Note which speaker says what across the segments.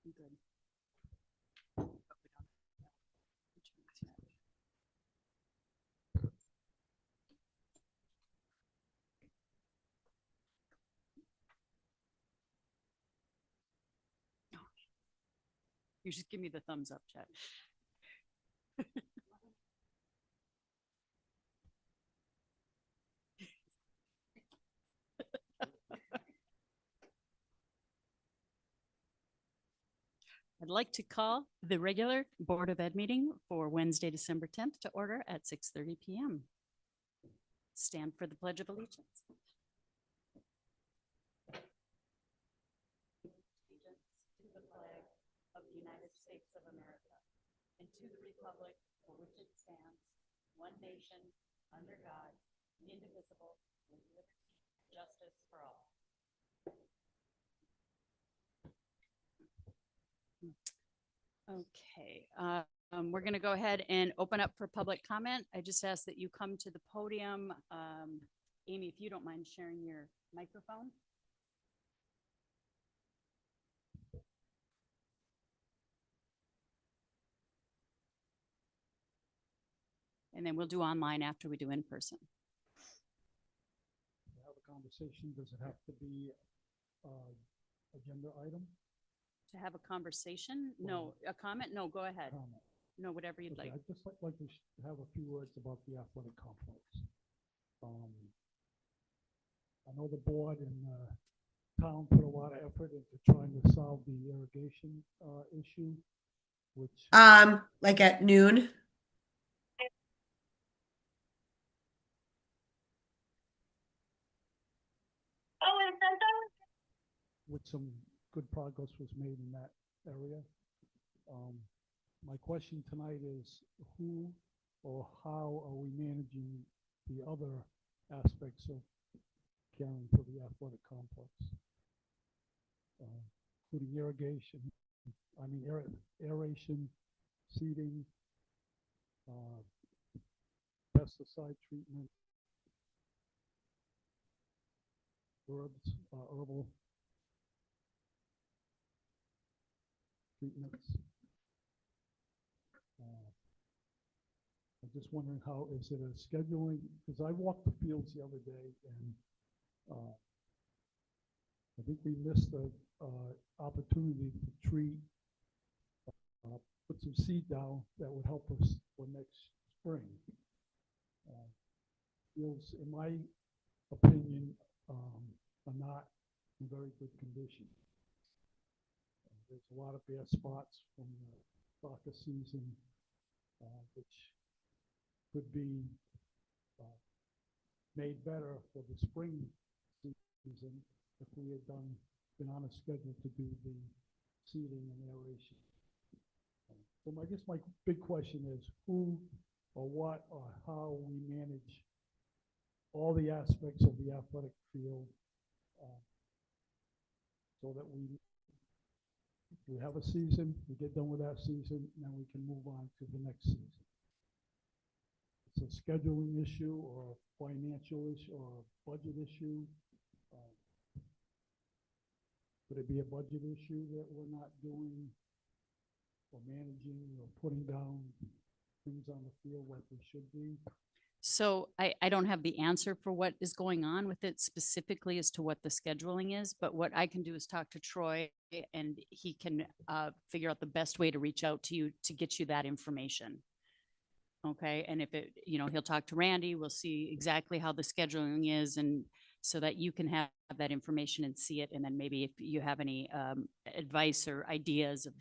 Speaker 1: I'm good. Oh, we don't. You just give me the thumbs up, Chad. I'd like to call the regular Board of Ed meeting for Wednesday, December 10th to order at 6:30 p.m. Stand for the Pledge of Allegiance. To the flag of the United States of America and to the republic for which it stands, one nation, under God, indivisible, with liberty and justice for all. Okay, we're going to go ahead and open up for public comment. I just ask that you come to the podium. Amy, if you don't mind sharing your microphone. And then we'll do online after we do in person.
Speaker 2: Have a conversation, does it have to be agenda item?
Speaker 1: To have a conversation? No, a comment? No, go ahead.
Speaker 2: Comment.
Speaker 1: No, whatever you'd
Speaker 2: Okay,
Speaker 1: like.
Speaker 2: I'd just like to have a few words about the athletic complex. I know the board and town put a lot of effort into trying to solve the irrigation issue, which
Speaker 3: Like at noon.
Speaker 2: with some good progress was made in that area. My question tonight is who or how are we managing the other aspects of caring for the athletic complex? Including irrigation, aeration, seeding, pesticide treatment, herbal treatments. I'm just wondering how, is it a scheduling? Because I walked the fields the other day and I think we missed the opportunity to treat, put some seed down that would help us for next spring. Fields, in my opinion, are not in very good condition. There's a lot of bare spots from the soccer season, which could be made better for the spring season if we had been on a schedule to do the seeding and aeration. So I guess my big question is who or what or how we manage all the aspects of the athletic field so that we have a season, we get done with that season, and then we can move on to the next season. It's a scheduling issue or a financial issue or a budget issue. Could it be a budget issue that we're not doing or managing or putting down things on the field like we should be?
Speaker 1: So I don't have the answer for what is going on with it specifically as to what the scheduling is, but what I can do is talk to Troy and he can figure out the best way to reach out to you to get you that information. Okay, and if it, he'll talk to Randy, we'll see exactly how the scheduling is and so that you can have that information and see it. And then maybe if you have any advice or ideas of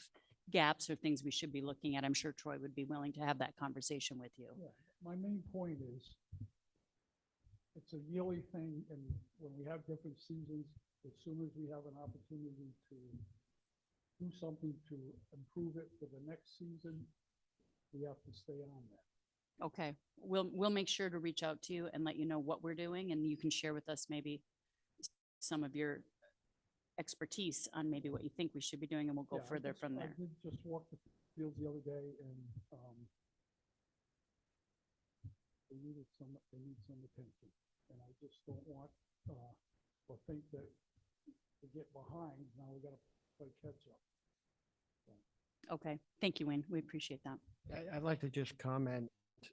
Speaker 1: gaps or things we should be looking at, I'm sure Troy would be willing to have that conversation with you.
Speaker 2: Yeah. My main point is it's a yearly thing, and when we have different seasons, as soon as we have an opportunity to do something to improve it for the next season, we have to stay on that.
Speaker 1: Okay, we'll make sure to reach out to you and let you know what we're doing, and you can share with us maybe some of your expertise on maybe what you think we should be doing, and we'll go further from there.
Speaker 2: I did just walk the fields the other day, and they need some attention, and I just don't want or think that to get behind now we got to play catch up.
Speaker 1: Okay, thank you, Wayne. We appreciate that.
Speaker 4: I'd like to just comment,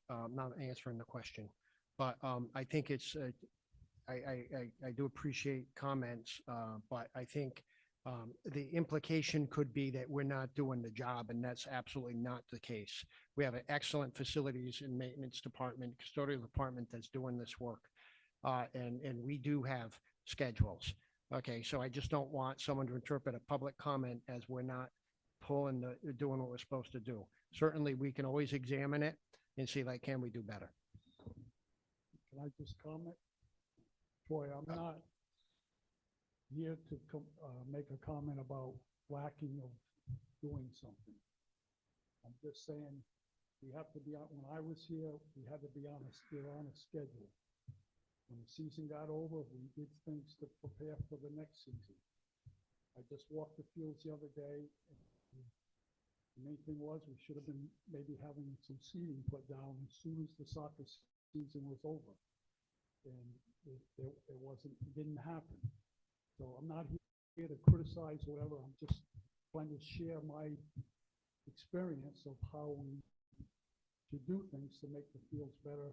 Speaker 4: not answering the question, but I think it's, I do appreciate comments, but I think the implication could be that we're not doing the job, and that's absolutely not the case. We have an excellent facilities and maintenance department, custodial department that's doing this work. And we do have schedules. Okay, so I just don't want someone to interpret a public comment as we're not doing what we're supposed to do. Certainly, we can always examine it and see, like, can we do better?
Speaker 2: Can I just comment? Troy, I'm not here to make a comment about lacking of doing something. I'm just saying we have to be on, when I was here, we had to be on a schedule. When the season got over, we did things to prepare for the next season. I just walked the fields the other day. The main thing was we should have been maybe having some seeding put down as soon as the soccer season was over. And it didn't happen. So I'm not here to criticize whatever. I'm just trying to share my experience of how we should do things to make the fields better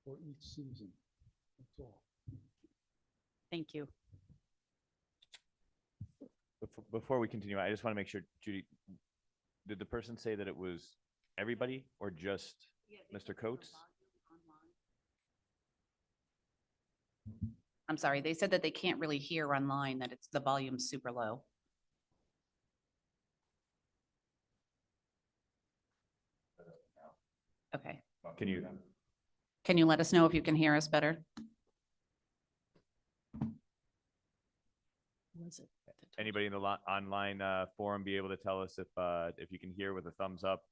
Speaker 2: for each season. That's all.
Speaker 1: Thank you.
Speaker 5: Before we continue, I just want to make sure, Judy, did the person say that it was everybody or just Mr. Coates?
Speaker 6: I'm sorry, they said that they can't really hear online, that it's the volume's super low. Okay, can you let us know if you can hear us better?
Speaker 1: Was it?
Speaker 5: Anybody in the online forum be able to tell us if you can hear with a thumbs up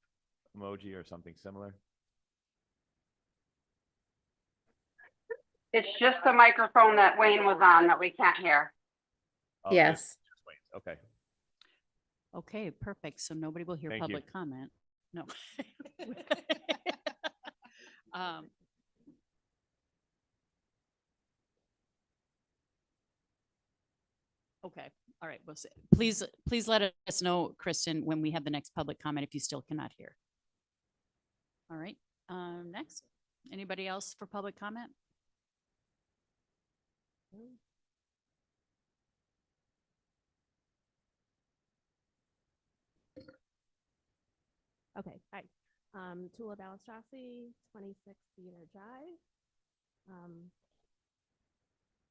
Speaker 5: emoji or something similar?
Speaker 7: It's just the microphone that Wayne was on that we can't hear.
Speaker 5: Oh,
Speaker 3: Yes.
Speaker 5: just Wayne's. Okay.
Speaker 1: Okay, perfect. So nobody will hear
Speaker 5: Thank you.
Speaker 1: public comment. No. Um, Okay, all right. We'll see. Please let us know, Kristen, when we have the next public comment if you still cannot hear. All right, next. Anybody else for public comment?
Speaker 8: Okay, hi. Tula Balistrossi, 26 Cedar Drive.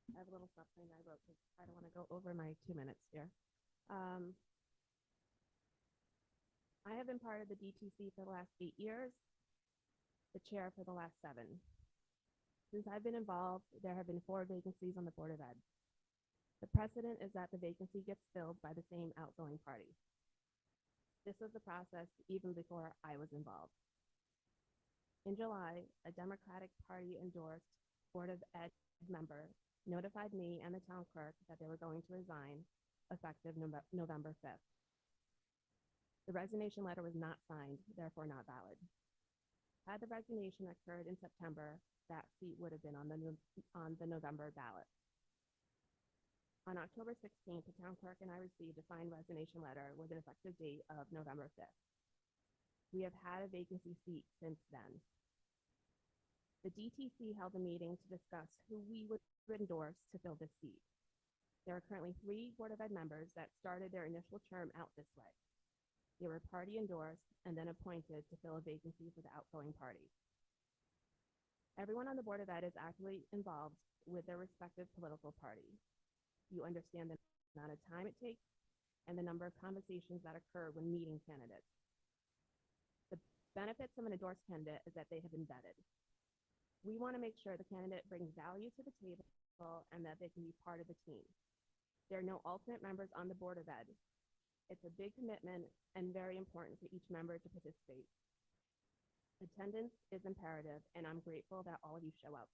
Speaker 8: I have a little something I wrote because I don't want to go over my 2 minutes here. I have been part of the DTC for the last 8 years, the chair for the last 7. Since I've been involved, there have been 4 vacancies on the Board of Ed. The precedent is that the vacancy gets filled by the same outgoing party. This was the process even before I was involved. In July, a Democratic Party endorsed Board of Ed member notified me and the town clerk that they were going to resign effective November 5th. The resignation letter was not signed, therefore not valid. Had the resignation occurred in September, that seat would have been on the November ballot. On October 16th, the town clerk and I received a signed resignation letter with an effective date of November 5th. We have had a vacancy seat since then. The DTC held a meeting to discuss who we would endorse to fill this seat. There are currently 3 Board of Ed members that started their initial term out this way. They were party endorsed and then appointed to fill a vacancy for the outgoing party. Everyone on the Board of Ed is actively involved with their respective political party. You understand the amount of time it takes and the number of conversations that occur when meeting candidates. The benefits of an endorsed candidate is that they have been vetted. We want to make sure the candidate brings value to the table and that they can be part of the team. There are no alternate members on the Board of Ed. It's a big commitment and very important for each member to participate. Attendance is imperative, and I'm grateful that all of you show up.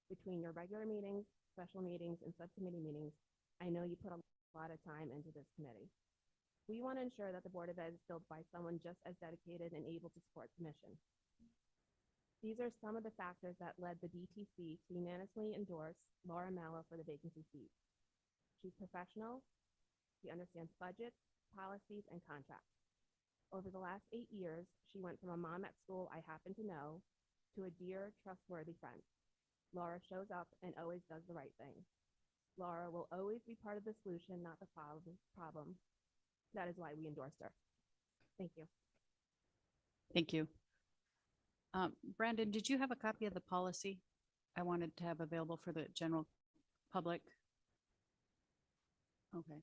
Speaker 8: Between your regular meetings, special meetings, and subcommittee meetings, I know you put a lot of time into this committee. We want to ensure that the Board of Ed is filled by someone just as dedicated and able to support the mission. These are some of the factors that led the DTC to unanimously endorse Laura Mallow for the vacancy seat. She's professional, she understands budgets, policies, and contracts. Over the last 8 years, she went from a mom at school I happen to know to a dear, trustworthy friend. Laura shows up and always does the right thing. Laura will always be part of the solution, not the problem. That is why we endorsed her. Thank you.
Speaker 1: Thank you. Brandon, did you have a copy of the policy I wanted to have available for the general public? Okay,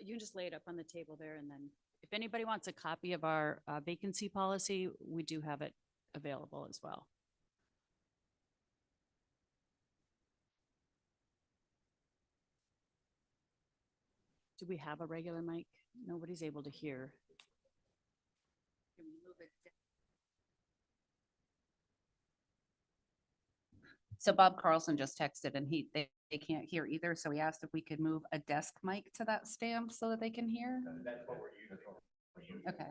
Speaker 1: you can just lay it up on the table there, and then if anybody wants a copy of our vacancy policy, we do have it available as well. Do we have a regular mic? Nobody's able to hear. Can we move it down?
Speaker 6: So Bob Carlson just texted and they can't hear either. So he asked if we could move a desk mic to that stand so that they can hear.
Speaker 5: That's what we're using.
Speaker 6: Okay.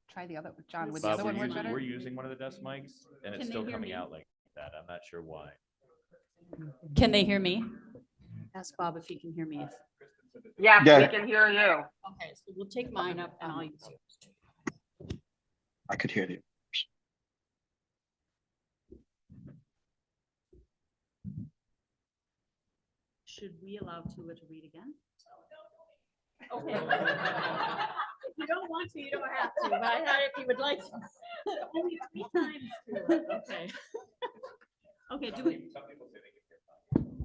Speaker 6: Try the other, John, would the
Speaker 5: Bob,
Speaker 6: other one work better?
Speaker 5: we're using one of the desk mics and it's
Speaker 1: Can they
Speaker 5: still
Speaker 1: hear
Speaker 5: coming
Speaker 1: me?
Speaker 5: out like that. I'm not sure why.
Speaker 1: Can they hear me? Ask Bob if he can hear me.
Speaker 7: Yes,
Speaker 9: Yeah.
Speaker 7: we can hear you.
Speaker 1: Okay, so we'll take mine up and I'll use yours.
Speaker 9: I could hear you.
Speaker 1: Should we allow Tua to read again? Okay. If you don't want to, you don't have to, but I thought if you would like to. Only 3 times, Tua. Okay. Okay, do we?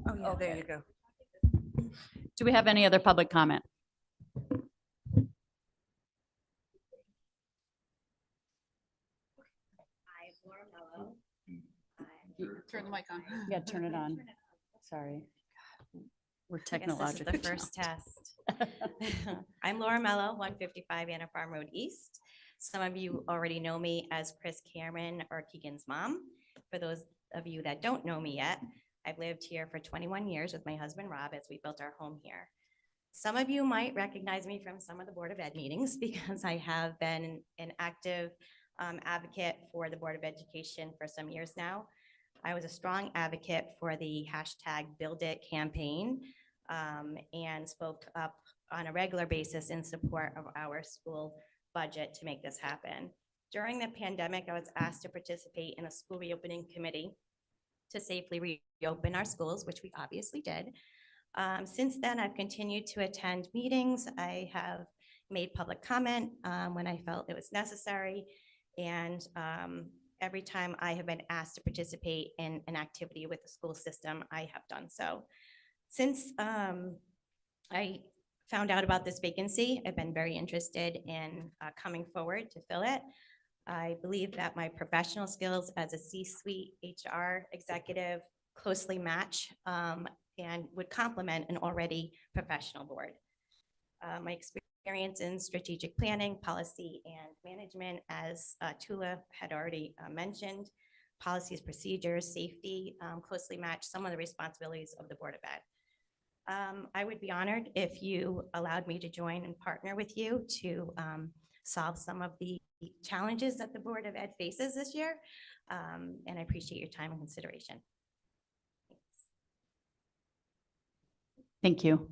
Speaker 3: Oh, yeah, there you go.
Speaker 1: Do we have any other public comment?
Speaker 6: Turn the mic on.
Speaker 1: Yeah, turn it on. Sorry. We're
Speaker 10: I guess
Speaker 1: technological.
Speaker 10: this is the first test. I'm Laura Mello, 155 Anna Farm Road East. Some of you already know me as Chris Cameron or Keegan's mom. For those of you that don't know me yet, I've lived here for 21 years with my husband Rob as we built our home here. Some of you might recognize me from some of the Board of Ed meetings because I have been an active advocate for the Board of Education for some years now. I was a strong advocate for the #BuildIt campaign and spoke up on a regular basis in support of our school budget to make this happen. During the pandemic, I was asked to participate in a school reopening committee to safely reopen our schools, which we obviously did. Since then, I've continued to attend meetings. I have made public comment when I felt it was necessary. And every time I have been asked to participate in an activity with the school system, I have done so. Since I found out about this vacancy, I've been very interested in coming forward to fill it. I believe that my professional skills as a C-suite HR executive closely match and would complement an already professional board. My experience in strategic planning, policy, and management, as Tula had already mentioned, policies, procedures, safety, closely match some of the responsibilities of the Board of Ed. I would be honored if you allowed me to join and partner with you to solve some of the challenges that the Board of Ed faces this year. And I appreciate your time and consideration.
Speaker 1: Thank you.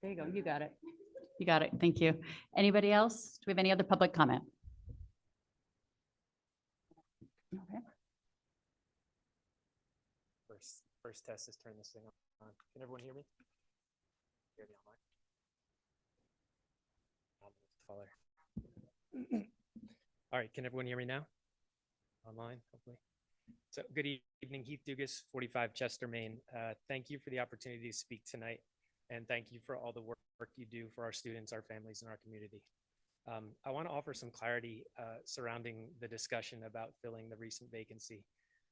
Speaker 1: There you go. You got it. You got it. Thank you. Anybody else? Do we have any other public comment? Okay.
Speaker 11: First test is turn this thing on. Can everyone hear me? Hear me online? All right, can everyone hear me now? Online, hopefully. So good evening, Heath Dugas, 45 Chester, Maine. Thank you for the opportunity to speak tonight. And thank you for all the work you do for our students, our families, and our community. I want to offer some clarity surrounding the discussion about filling the recent vacancy.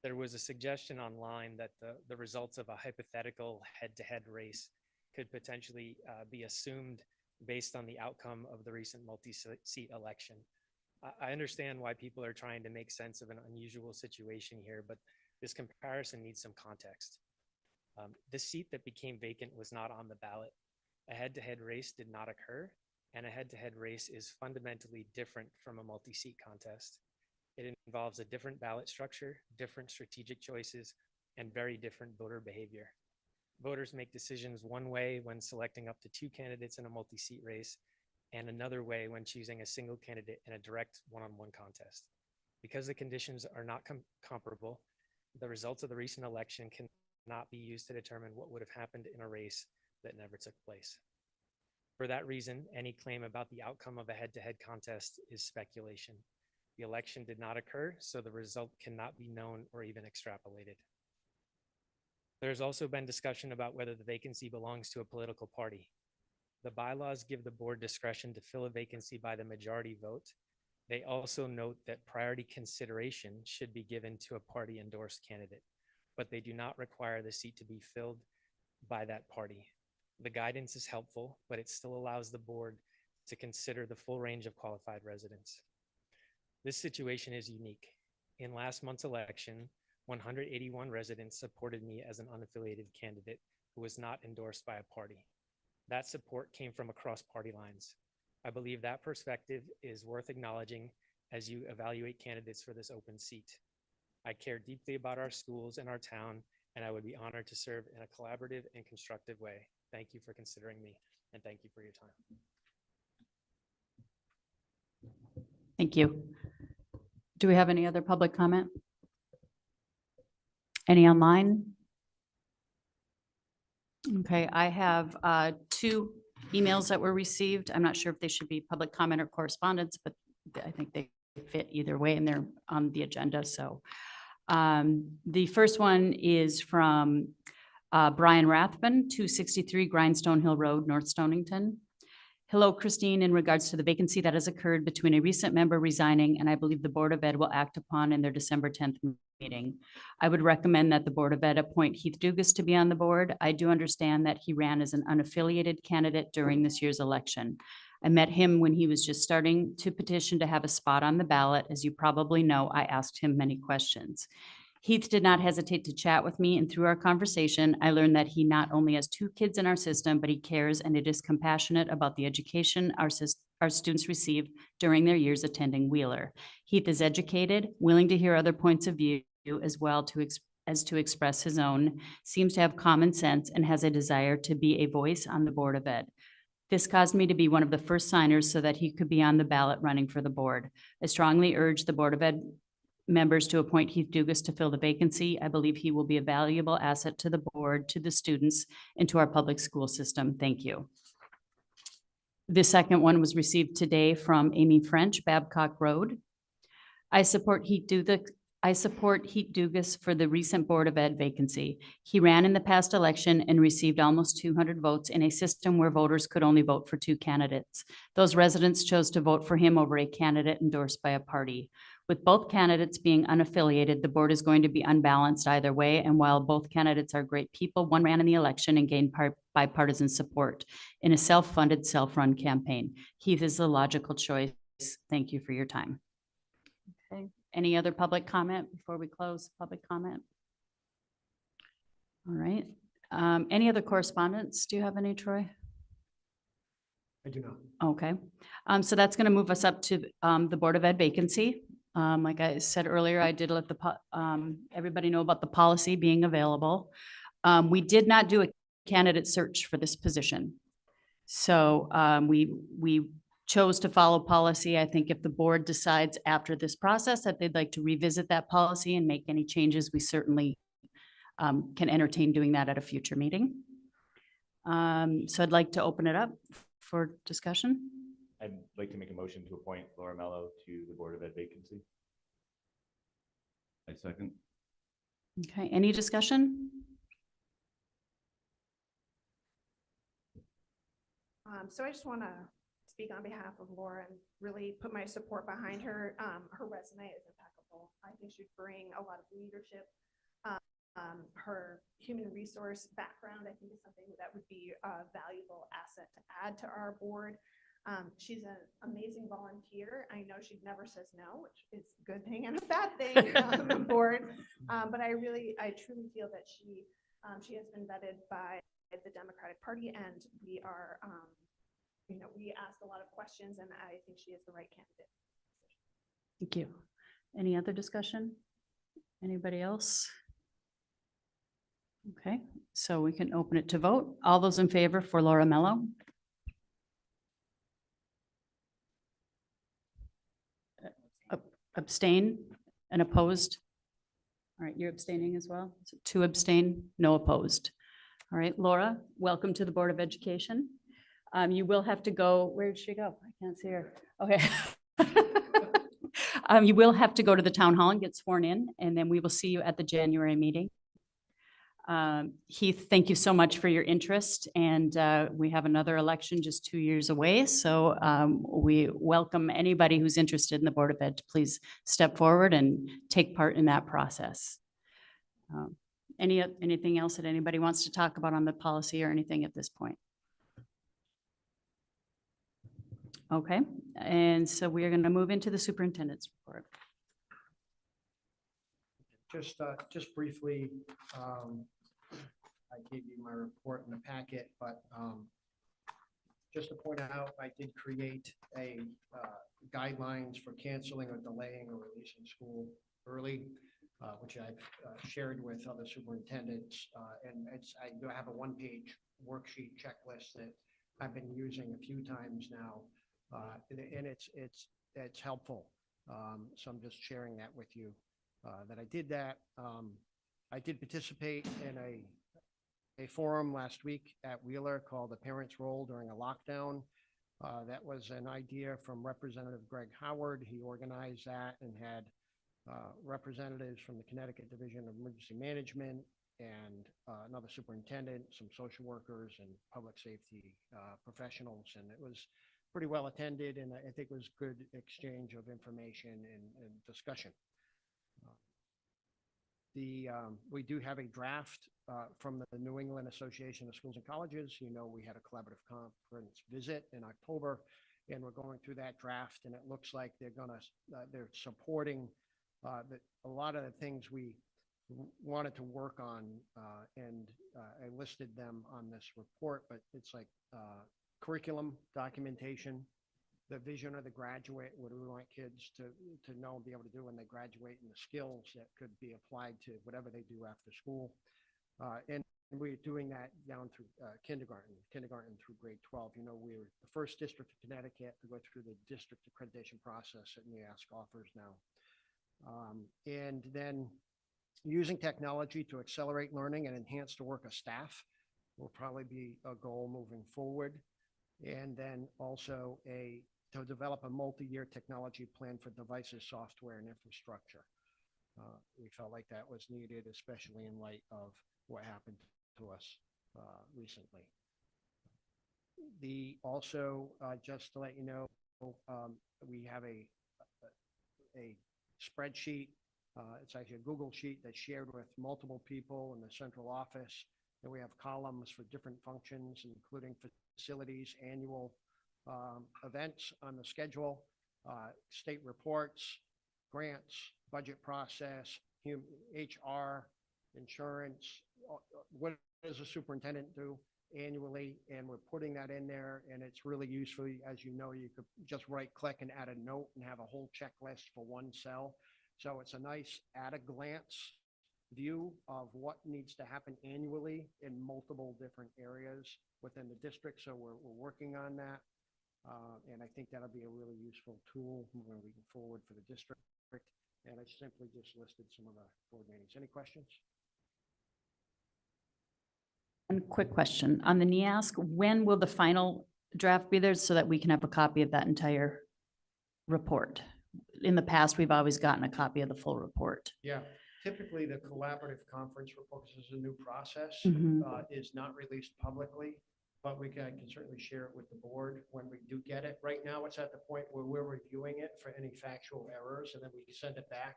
Speaker 11: There was a suggestion online that the results of a hypothetical head-to-head race could potentially be assumed based on the outcome of the recent multi-seat election. I understand why people are trying to make sense of an unusual situation here, but this comparison needs some context. The seat that became vacant was not on the ballot. A head-to-head race did not occur, and a head-to-head race is fundamentally different from a multi-seat contest. It involves a different ballot structure, different strategic choices, and very different voter behavior. Voters make decisions one way when selecting up to 2 candidates in a multi-seat race and another way when choosing a single candidate in a direct one-on-one contest. Because the conditions are not comparable, the results of the recent election cannot be used to determine what would have happened in a race that never took place. For that reason, any claim about the outcome of a head-to-head contest is speculation. The election did not occur, so the result cannot be known or even extrapolated. There's also been discussion about whether the vacancy belongs to a political party. The bylaws give the board discretion to fill a vacancy by the majority vote. They also note that priority consideration should be given to a party-endorsed candidate, but they do not require the seat to be filled by that party. The guidance is helpful, but it still allows the board to consider the full range of qualified residents. This situation is unique. In last month's election, 181 residents supported me as an unaffiliated candidate who was not endorsed by a party. That support came from across party lines. I believe that perspective is worth acknowledging as you evaluate candidates for this open seat. I care deeply about our schools and our town, and I would be honored to serve in a collaborative and constructive way. Thank you for considering me, and thank you for your time.
Speaker 1: Thank you. Do we have any other public comment? Any online? Okay, I have 2 emails that were received. I'm not sure if they should be public comment or correspondence, but I think they fit either way and they're on the agenda. So the first one is from Brian Rathbun, 263 Grindstone Hill Road, North Stonington. Hello, Christine. In regards to the vacancy that has occurred between a recent member resigning and I believe the Board of Ed will act upon in their December 10th meeting, I would recommend that the Board of Ed appoint Heath Dugas to be on the board. I do understand that he ran as an unaffiliated candidate during this year's election. I met him when he was just starting to petition to have a spot on the ballot. As you probably know, I asked him many questions. Heath did not hesitate to chat with me, and through our conversation, I learned that he not only has 2 kids in our system, but he cares and it is compassionate about the education our students receive during their years attending Wheeler. Heath is educated, willing to hear other points of view as well as to express his own, seems to have common sense, and has a desire to be a voice on the Board of Ed. This caused me to be one of the first signers so that he could be on the ballot running for the board. I strongly urge the Board of Ed members to appoint Heath Dugas to fill the vacancy. I believe he will be a valuable asset to the board, to the students, and to our public school system. Thank you. The second one was received today from Amy French, Babcock Road. I support Heath Dugas for the recent Board of Ed vacancy. He ran in the past election and received almost 200 votes in a system where voters could only vote for 2 candidates. Those residents chose to vote for him over a candidate endorsed by a party. With both candidates being unaffiliated, the board is going to be unbalanced either way. And while both candidates are great people, one ran in the election and gained bipartisan support in a self-funded, self-run campaign. Heath is the logical choice. Thank you for your time. Okay. Any other public comment before we close public comment? All right. Any other correspondence? Do you have any, Troy?
Speaker 4: I do not.
Speaker 1: Okay. So that's going to move us up to the Board of Ed vacancy. Like I said earlier, I did let everybody know about the policy being available. We did not do a candidate search for this position. So we chose to follow policy. I think if the board decides after this process that they'd like to revisit that policy and make any changes, we certainly can entertain doing that at a future meeting. So I'd like to open it up for discussion.
Speaker 5: I'd like to make a motion to appoint Laura Mello to the Board of Ed vacancy.
Speaker 9: I second.
Speaker 1: Okay, any discussion?
Speaker 3: So I just want to speak on behalf of Laura and really put my support behind her. Her resume is impeccable. I think she'd bring a lot of leadership. Her human resource background, I think, is something that would be a valuable asset to add to our board. She's an amazing volunteer. I know she never says no, which is a good thing and a bad thing on the board. But I truly feel that she has been vetted by the Democratic Party, and we are, we asked a lot of questions, and I think she is the right candidate.
Speaker 1: Thank you. Any other discussion? Anybody else? Okay, so we can open it to vote. All those in favor for Laura Mello? Abstain and opposed? All right, you're abstaining as well? So 2 abstain, no opposed. All right, Laura, welcome to the Board of Education. You will have to go, where did she go? I can't see her. Okay. You will have to go to the town hall and get sworn in, and then we will see you at the January meeting. Heath, thank you so much for your interest, and we have another election just 2 years away, so we welcome anybody who's interested in the Board of Ed to please step forward and take part in that process. Anything else that anybody wants to talk about on the policy or anything at this point? Okay, and so we are going to move into the superintendent's report.
Speaker 4: Just briefly, I gave you my report in the packet, but just to point out, I did create a guidelines for canceling or delaying or releasing school early, which I've shared with other superintendents. And I do have a one-page worksheet checklist that I've been using a few times now, and it's helpful. So I'm just sharing that with you. That I did that. I did participate in a forum last week at Wheeler called The Parent's Role During a Lockdown. That was an idea from Representative Greg Howard. He organized that and had representatives from the Connecticut Division of Emergency Management and another superintendent, some social workers and public safety professionals. And it was pretty well attended, and I think it was good exchange of information and discussion. We do have a draft from the New England Association of Schools and Colleges. You know, we had a collaborative conference visit in October, and we're going through that draft, and it looks like they're supporting a lot of the things we wanted to work on, and I listed them on this report, but it's like curriculum documentation, the vision of the graduate, what do we want kids to know and be able to do when they graduate, and the skills that could be applied to whatever they do after school. And we're doing that down through kindergarten through grade 12. You know, we're the first district of Connecticut to go through the district accreditation process that NEASC offers now. And then using technology to accelerate learning and enhance the work of staff will probably be a goal moving forward. And then also to develop a multi-year technology plan for devices, software, and infrastructure. We felt like that was needed, especially in light of what happened to us recently. Just to let you know, we have a spreadsheet. It's actually a Google sheet that's shared with multiple people in the central office. And we have columns for different functions, including facilities, annual events on the schedule, state reports, grants, budget process, HR, insurance. What does a superintendent do annually? And we're putting that in there, and it's really useful. As you know, you could just right click and add a note and have a whole checklist for one cell. So it's a nice at a glance view of what needs to happen annually in multiple different areas within the district. So we're working on that. And I think that'll be a really useful tool moving forward for the district. And I simply just listed some of the board meetings. Any questions?
Speaker 1: One quick question on the NEASC. When will the final draft be there so that we can have a copy of that entire report? In the past, we've always gotten a copy of the full report.
Speaker 4: Yeah. Typically, the collaborative conference report, this is a new process, is not released publicly, but I can certainly share it with the board when we do get it. Right now, it's at the point where we're reviewing it for any factual errors, and then we send it back,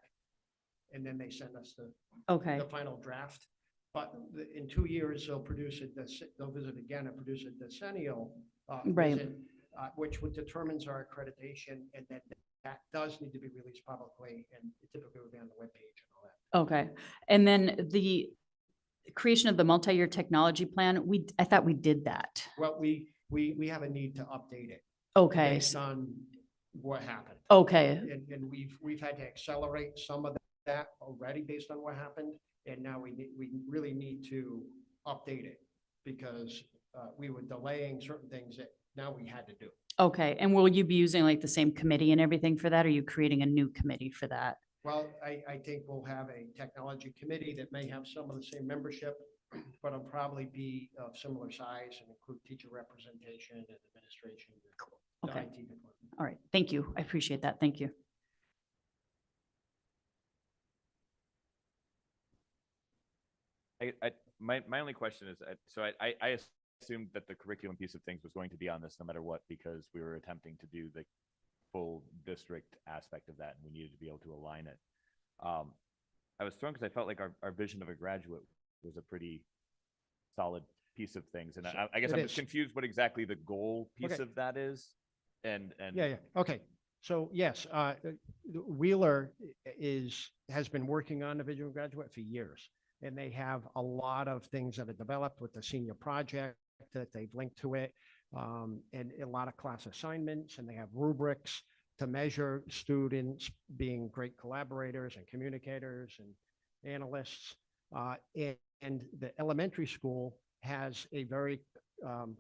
Speaker 4: and then they send us the final draft. But in 2 years, they'll visit again and produce a decennial visit, which determines our accreditation, and that does need to be released publicly, and it typically will be on the webpage and all that.
Speaker 1: Okay. And then the creation of the multi-year technology plan, I thought we did that.
Speaker 4: Well, we have a need to update it.
Speaker 1: Okay.
Speaker 4: Based on what happened.
Speaker 1: Okay.
Speaker 4: And we've had to accelerate some of that already based on what happened. And now we really need to update it because we were delaying certain things that now we had to do.
Speaker 1: Okay, and will you be using like the same committee and everything for that? Or are you creating a new committee for that?
Speaker 4: Well, I think we'll have a technology committee that may have some of the same membership, but it'll probably be of similar size and include teacher representation and administration. And the
Speaker 1: Okay.
Speaker 4: IT department.
Speaker 1: All right, thank you. I appreciate that. Thank you.
Speaker 5: My only question is, so I assumed that the curriculum piece of things was going to be on this no matter what, because we were attempting to do the full district aspect of that, and we needed to be able to align it. I was thrown because I felt like our vision of a graduate was a pretty solid piece of things, and I guess
Speaker 4: It
Speaker 5: I'm
Speaker 4: is.
Speaker 5: just confused what exactly the goal piece
Speaker 4: Okay.
Speaker 5: of that is, and
Speaker 4: Yeah. Okay. So yes, Wheeler has been working on the Vision Graduate for years. And they have a lot of things that are developed with the senior project that they've linked to it. And a lot of class assignments, and they have rubrics to measure students being great collaborators and communicators and analysts. And the elementary school has a very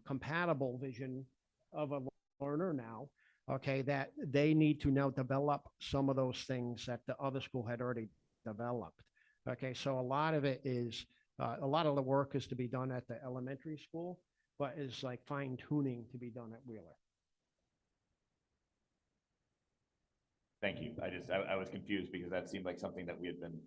Speaker 4: compatible vision of a learner now, okay, that they need to now develop some of those things that the other school had already developed. Okay, so a lot of it is, a lot of the work is to be done at the elementary school, but is like fine tuning to be done at Wheeler.
Speaker 5: thank you. I was confused because that seemed like something that we had been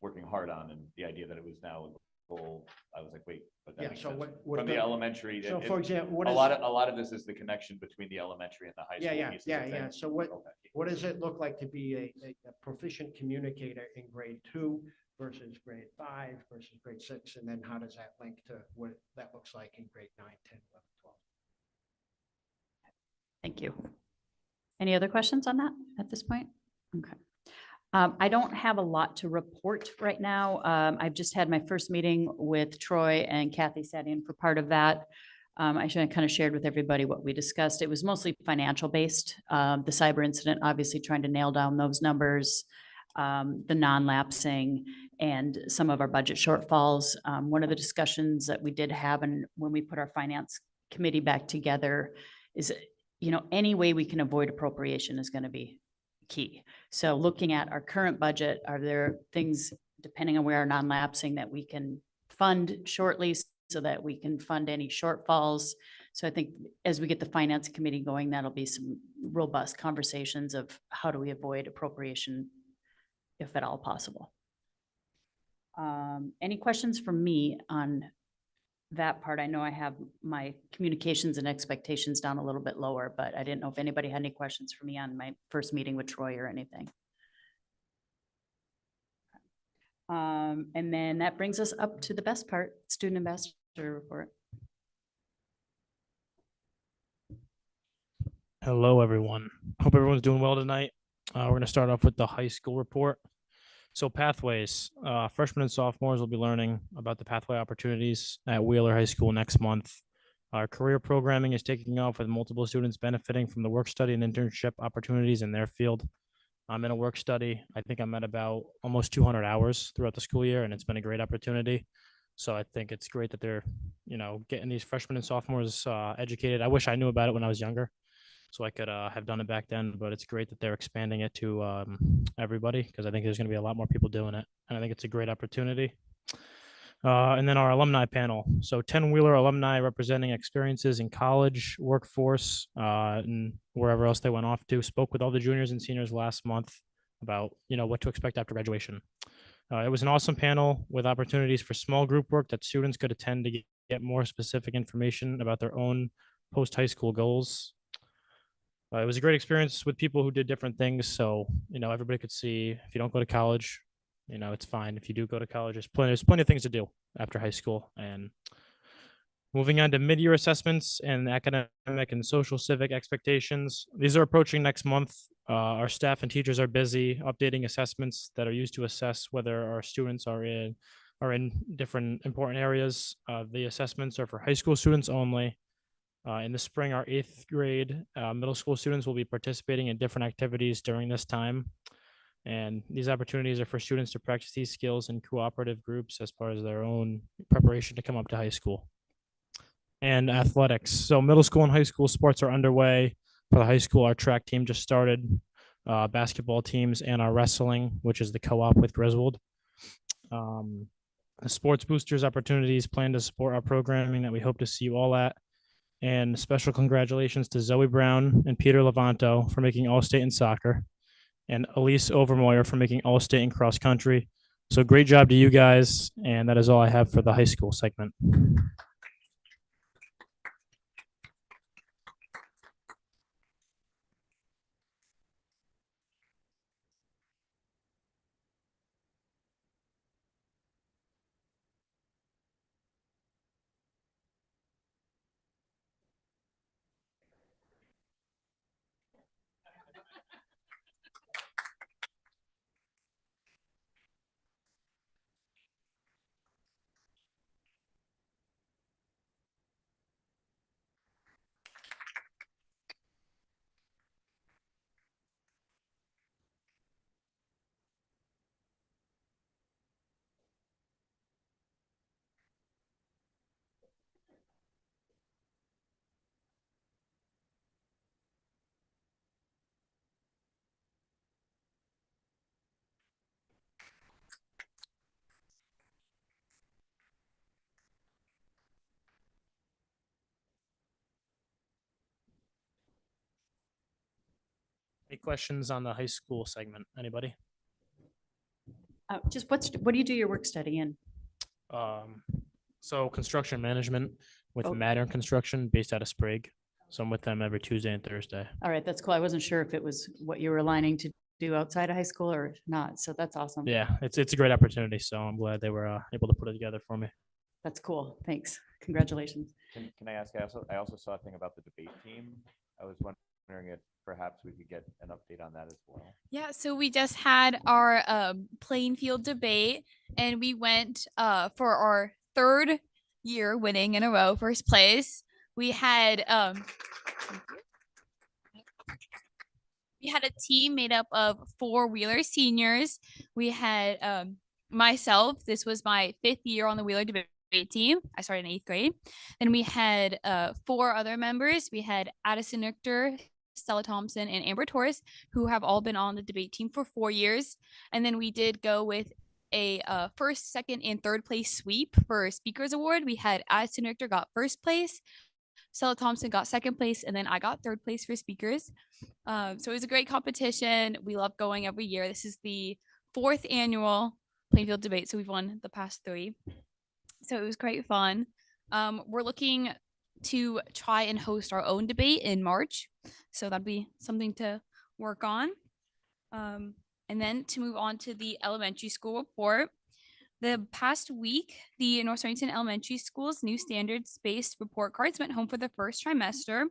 Speaker 5: working hard on, and the idea that it was now a goal, I was like, wait, but that
Speaker 4: Yeah,
Speaker 5: makes
Speaker 4: so
Speaker 5: sense.
Speaker 4: what
Speaker 5: From the elementary.
Speaker 4: So
Speaker 5: it-
Speaker 4: for example, what
Speaker 5: a
Speaker 4: is?
Speaker 5: lot of this is the connection between the elementary and the high
Speaker 4: Yeah,
Speaker 5: school
Speaker 4: yeah,
Speaker 5: pieces
Speaker 4: yeah,
Speaker 5: of
Speaker 4: yeah.
Speaker 5: things.
Speaker 4: So what
Speaker 5: Okay.
Speaker 4: does it look like to be a proficient communicator in grade 2 versus grade 5 versus grade 6? And then how does that link to what that looks like in grade 9, 10, 11, 12?
Speaker 1: Thank you. Any other questions on that at this point? Okay. I don't have a lot to report right now. I've just had my first meeting with Troy, and Kathy sat in for part of that. I should have kind of shared with everybody what we discussed. It was mostly financial based. The cyber incident, obviously trying to nail down those numbers, the non-lapsing, and some of our budget shortfalls. One of the discussions that we did have, and when we put our finance committee back together, is, any way we can avoid appropriation is going to be key. So looking at our current budget, are there things, depending on where our non-lapsing, that we can fund shortly so that we can fund any shortfalls? So I think as we get the finance committee going, that'll be some robust conversations of how do we avoid appropriation, if at all possible. Any questions from me on that part? I know I have my communications and expectations down a little bit lower, but I didn't know if anybody had any questions for me on my first meeting with Troy or anything. And then that brings us up to the best part, student ambassador report.
Speaker 9: Hello, everyone. Hope everyone's doing well tonight. We're going to start off with the high school report. So pathways, freshmen and sophomores will be learning about the pathway opportunities at Wheeler High School next month. Our career programming is taking off with multiple students benefiting from the work study and internship opportunities in their field. I'm in a work study. I think I'm at about almost 200 hours throughout the school year, and it's been a great opportunity. So I think it's great that they're, getting these freshmen and sophomores educated. I wish I knew about it when I was younger, so I could have done it back then, but it's great that they're expanding it to everybody, because I think there's going to be a lot more people doing it, and I think it's a great opportunity. And then our alumni panel. So 10 Wheeler alumni representing experiences in college, workforce, and wherever else they went off to, spoke with all the juniors and seniors last month about, what to expect after graduation. It was an awesome panel with opportunities for small group work that students could attend to get more specific information about their own post-high school goals. It was a great experience with people who did different things. So, everybody could see if you don't go to college, it's fine. If you do go to college, there's plenty of things to do after high school. And moving on to mid-year assessments and academic and social civic expectations. These are approaching next month. Our staff and teachers are busy updating assessments that are used to assess whether our students are in different important areas. The assessments are for high school students only. In the spring, our 8th grade middle school students will be participating in different activities during this time. And these opportunities are for students to practice these skills in cooperative groups as part of their own preparation to come up to high school. And athletics. So middle school and high school sports are underway. For the high school, our track team just started, basketball teams, and our wrestling, which is the co-op with Griswold. The sports boosters opportunities plan to support our programming that we hope to see you all at. And special congratulations to Zoe Brown and Peter Levanto for making All-State in soccer, and Elise Overmoyer for making All-State in cross country. So great job to you guys. And that is all I have for the high school segment. Any questions on the high school segment? Anybody?
Speaker 1: Just what do you do your work study in?
Speaker 9: So construction management with
Speaker 1: Oh.
Speaker 9: Mattern Construction based out of Sprague. So I'm with them every Tuesday and Thursday.
Speaker 1: All right, that's cool. I wasn't sure if it was what you were aligning to do outside of high school or not. So that's awesome.
Speaker 9: Yeah, it's a great opportunity. So I'm glad they were able to put it together for me.
Speaker 1: That's cool. Thanks. Congratulations.
Speaker 5: Can I ask, I also saw a thing about the debate team. I was wondering if perhaps we could get an update on that as well.
Speaker 12: Yeah, so we just had our playing field debate, and we went for our third year winning in a row, first place. We had a team made up of 4 Wheeler seniors. We had myself. This was my 5th year on the Wheeler debate team. I started in 8th grade. Then we had 4 other members. We had Addison Richter, Stella Thompson, and Amber Torres, who have all been on the debate team for 4 years. And then we did go with a first, second, and third place sweep for speakers award. We had Addison Richter got first place, Stella Thompson got second place, and then I got third place for speakers. So it was a great competition. We love going every year. This is the 4th annual Plainfield debate, so we've won the past 3. So it was great fun. We're looking to try and host our own debate in March. So that'd be something to work on. And then to move on to the elementary school report. The past week, the North Stonington Elementary School's new standards-based report cards went home for the first trimester.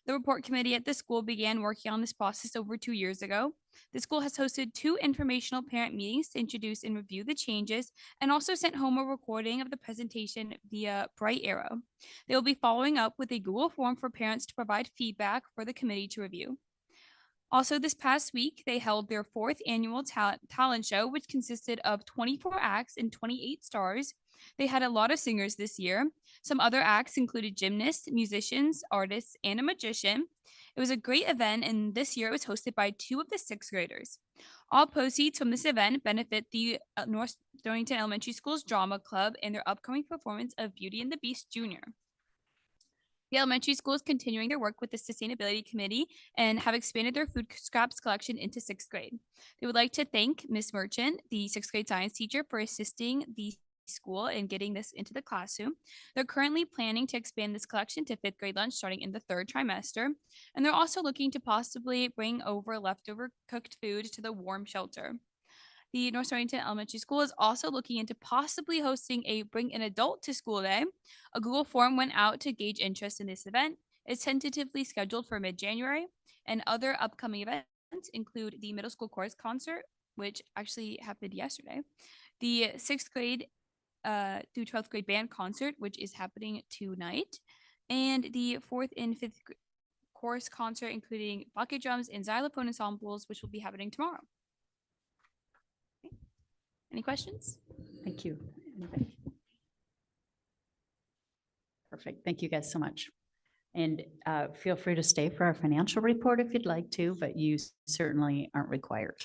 Speaker 12: The report committee at the school began working on this process over 2 years ago. The school has hosted 2 informational parent meetings to introduce and review the changes, and also sent home a recording of the presentation via Bright Arrow. They will be following up with a Google form for parents to provide feedback for the committee to review. Also, this past week, they held their 4th annual talent show, which consisted of 24 acts and 28 stars. They had a lot of singers this year. Some other acts included gymnasts, musicians, artists, and a magician. It was a great event, and this year it was hosted by 2 of the 6th graders. All proceeds from this event benefit the North Stonington Elementary School's Drama Club and their upcoming performance of Beauty and the Beast Jr. The elementary school is continuing their work with the Sustainability Committee and have expanded their food scraps collection into 6th grade. They would like to thank Ms. Merchant, the 6th grade science teacher, for assisting the school in getting this into the classroom. They're currently planning to expand this collection to 5th grade lunch starting in the 3rd trimester. And they're also looking to possibly bring over leftover cooked food to the warm shelter. The North Stonington Elementary School is also looking into possibly hosting a Bring an Adult to School Day. A Google form went out to gauge interest in this event. It's tentatively scheduled for mid-January, and other upcoming events include the middle school chorus concert, which actually happened yesterday, the 6th grade through 12th grade band concert, which is happening tonight, and the 4th and 5th chorus concert, including bucket drums and xylophone ensembles, which will be happening tomorrow. Any questions?
Speaker 1: Thank you. Anybody? Perfect. Thank you guys so much. And feel free to stay for our financial report if you'd like to, but you certainly aren't required.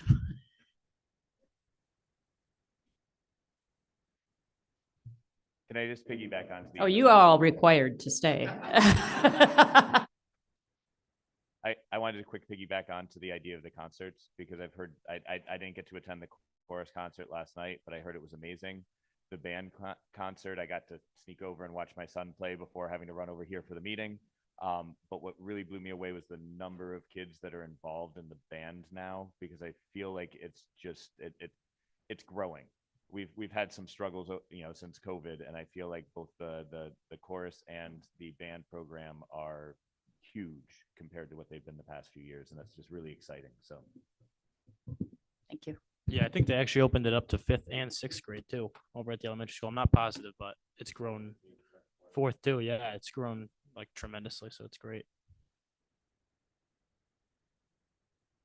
Speaker 5: Can I just piggyback on?
Speaker 1: Oh, you are all required to stay.
Speaker 5: I wanted to quick piggyback onto the idea of the concerts because I've heard, I didn't get to attend the chorus concert last night, but I heard it was amazing. The band concert, I got to sneak over and watch my son play before having to run over here for the meeting. But what really blew me away was the number of kids that are involved in the band now, because I feel like it's just, it's growing. We've had some struggles, since COVID, and I feel like both the chorus and the band program are huge compared to what they've been the past few years, and that's just really exciting. So,
Speaker 1: Thank you.
Speaker 9: Yeah, I think they actually opened it up to 5th and 6th grade too over at the elementary school. I'm not positive, but it's grown 4th too. Yeah, it's grown like tremendously, so it's great.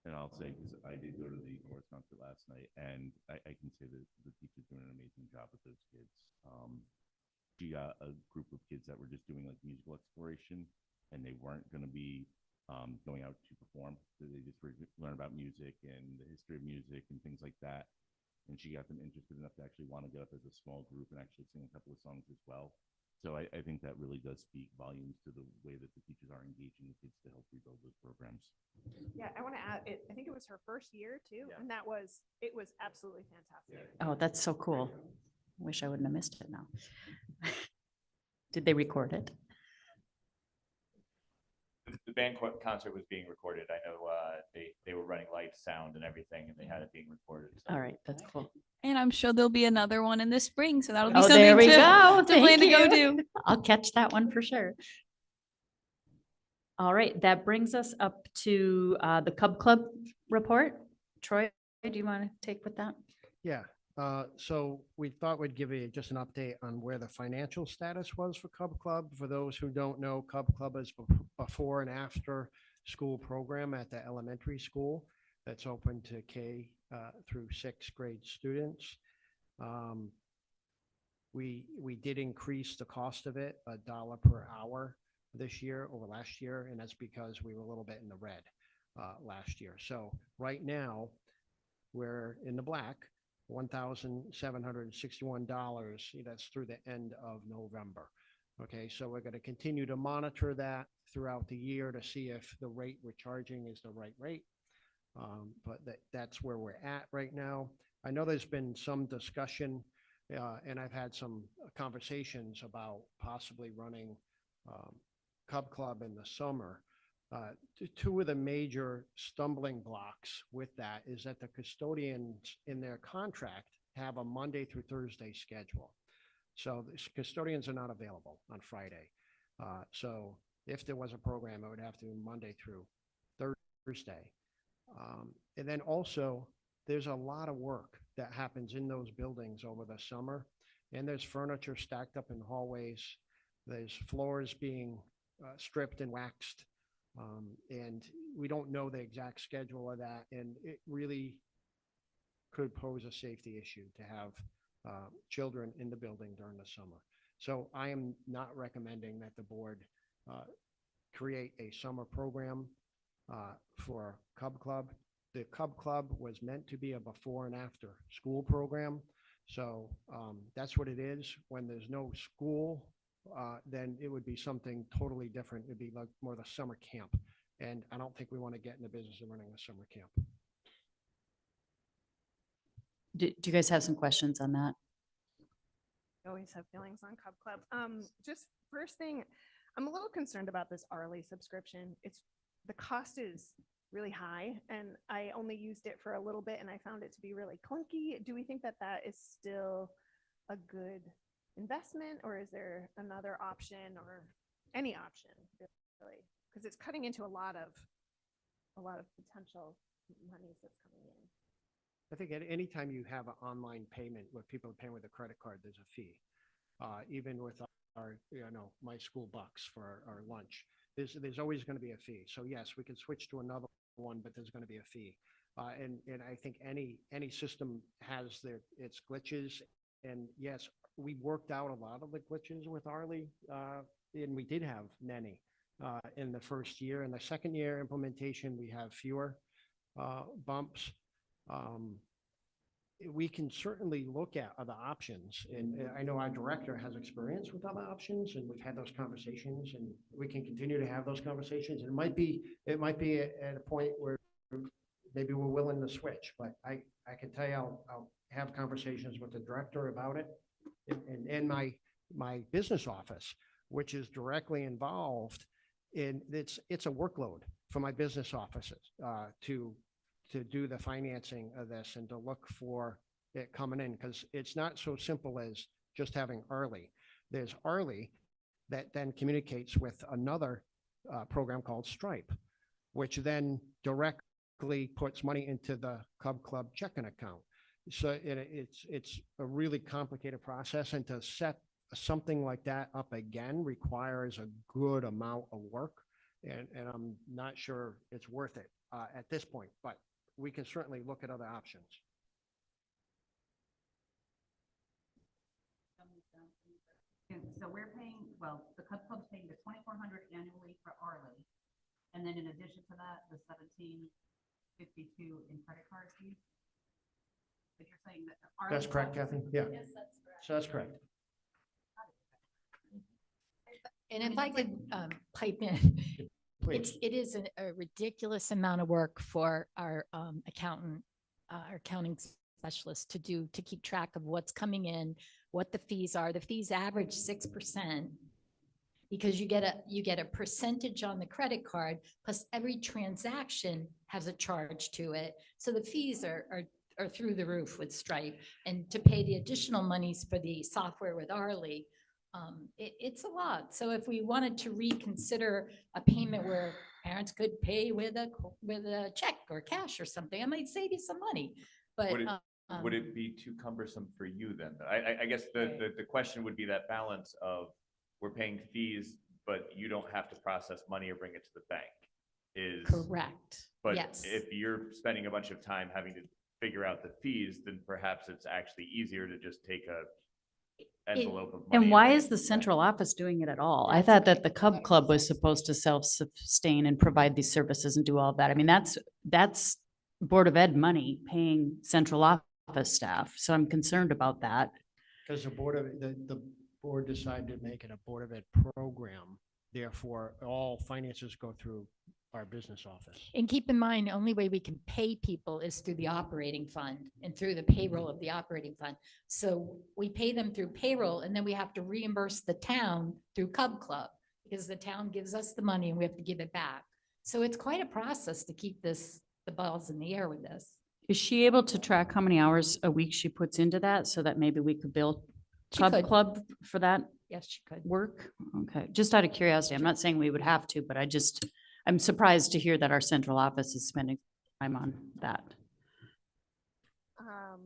Speaker 13: And I'll say, because I did go to the chorus concert last night, and I can say that the teacher's doing an amazing job with those kids. She got a group of kids that were just doing like musical exploration, and they weren't going to be going out to perform. So they just were learn about music and the history of music and things like that. And she got them interested enough to actually want to get up as a small group and actually sing a couple of songs as well. So I think that really does speak volumes to the way that the teachers are engaging the kids to help rebuild those programs.
Speaker 3: Yeah, I want to add, I think it was her first year too, and it was absolutely fantastic.
Speaker 1: Oh, that's so cool. Wish I wouldn't have missed it now. Did they record it?
Speaker 5: the band concert was being recorded. I know they were running lights, sound, and everything, and they had it being recorded. So.
Speaker 1: All right, that's cool.
Speaker 12: And I'm sure there'll be another one in the spring, so that'll be
Speaker 1: Oh,
Speaker 12: something
Speaker 1: there we
Speaker 12: to,
Speaker 1: go.
Speaker 12: to plan
Speaker 1: Thank
Speaker 12: to go
Speaker 1: you.
Speaker 12: do.
Speaker 1: I'll catch that one for sure. All right, that brings us up to the Cub Club report. Troy, do you want to take with that?
Speaker 4: Yeah, so we thought we'd give you just an update on where the financial status was for Cub Club. For those who don't know, Cub Club is before and after school program at the elementary school that's open to K through 6th grade students. We did increase the cost of it $1 per hour this year over last year, and that's because we were a little bit in the red last year. So right now, we're in the black, $1,761. That's through the end of November. Okay, so we're going to continue to monitor that throughout the year to see if the rate we're charging is the right rate. But that's where we're at right now. I know there's been some discussion, and I've had some conversations about possibly running Cub Club in the summer. Two of the major stumbling blocks with that is that the custodians in their contract have a Monday through Thursday schedule. So the custodians are not available on Friday. So if there was a program, it would have to be Monday through Thursday. And then also, there's a lot of work that happens in those buildings over the summer. And there's furniture stacked up in hallways. There's floors being stripped and waxed. And we don't know the exact schedule of that. And it really could pose a safety issue to have children in the building during the summer. So I am not recommending that the board create a summer program for Cub Club. The Cub Club was meant to be a before and after school program. So that's what it is. When there's no school, then it would be something totally different. It'd be like more the summer camp. And I don't think we want to get in the business of running a summer camp.
Speaker 1: Do you guys have some questions on that?
Speaker 3: I always have feelings on Cub Club. Just first thing, I'm a little concerned about this hourly subscription. The cost is really high, and I only used it for a little bit, and I found it to be really clunky. Do we think that that is still a good investment, or is there another option or any option really? Because it's cutting into a lot of potential monies that's coming in.
Speaker 4: I think at any time you have an online payment where people are paying with a credit card, there's a fee. Even with our, my school bucks for our lunch, there's always going to be a fee. So yes, we can switch to another one, but there's going to be a fee. And I think any system has its glitches. And yes, we worked out a lot of the glitches with Arlie, and we did have Nenny in the first year. In the second year implementation, we have fewer bumps. We can certainly look at other options. And I know our director has experience with other options, and we've had those conversations, and we can continue to have those conversations. And it might be at a point where maybe we're willing to switch, but I can tell you, I'll have conversations with the director about it, and my business office, which is directly involved in, it's a workload for my business offices to do the financing of this and to look for it coming in, because it's not so simple as just having Arlie. There's Arlie that then communicates with another program called Stripe, which then directly puts money into the Cub Club checking account. So it's a really complicated process, and to set something like that up again requires a good amount of work, and I'm not sure it's worth it at this point, but we can certainly look at other options.
Speaker 6: So we're paying, well, the Cub Club's paying the $2,400 annually for Arlie. And then in addition to that, the $1,752 in credit card fees. But you're saying that Arlie.
Speaker 4: That's correct, Kathy? Yeah.
Speaker 6: Yes, that's correct.
Speaker 4: So that's correct.
Speaker 14: And if I could pipe in,
Speaker 4: Please.
Speaker 14: it is a ridiculous amount of work for our accountant, our accounting specialist to keep track of what's coming in, what the fees are. The fees average 6% because you get a percentage on the credit card, plus every transaction has a charge to it. So the fees are through the roof with Stripe, and to pay the additional monies for the software with Arlie, it's a lot. So if we wanted to reconsider a payment where parents could pay with a check or cash or something, I might save you some money. But
Speaker 5: Would it be too cumbersome for you then? I guess the question would be that balance of, we're paying fees, but you don't have to process money or bring it to the bank is.
Speaker 14: Correct.
Speaker 5: But
Speaker 14: yes.
Speaker 5: if you're spending a bunch of time having to figure out the fees, then perhaps it's actually easier to just take a envelope of money.
Speaker 1: And why
Speaker 5: bring
Speaker 1: is
Speaker 5: it
Speaker 1: the
Speaker 5: to bank.
Speaker 1: central office doing it at all? I
Speaker 14: That's
Speaker 1: thought
Speaker 14: what
Speaker 1: that
Speaker 14: I
Speaker 1: the
Speaker 14: think
Speaker 1: Cub
Speaker 14: makes
Speaker 1: Club was
Speaker 14: sense.
Speaker 1: supposed to self-sustain and provide these services and do all that. I mean, that's Board of Ed money paying central office staff. So I'm concerned about that.
Speaker 4: Because the board decided to make it a Board of Ed program. Therefore, all finances go through our business office.
Speaker 14: And keep in mind, the only way we can pay people is through the operating fund and through the payroll of the operating fund. So we pay them through payroll, and then we have to reimburse the town through Cub Club because the town gives us the money and we have to give it back. So it's quite a process to keep the balls in the air with this.
Speaker 1: Is she able to track how many hours a week she puts into that so that maybe we could bill
Speaker 14: She
Speaker 1: Cub
Speaker 14: could.
Speaker 1: Club for that
Speaker 14: Yes, she could.
Speaker 1: work? Okay, just out of curiosity, I'm not saying we would have to, but I'm surprised to hear that our central office is spending time on that.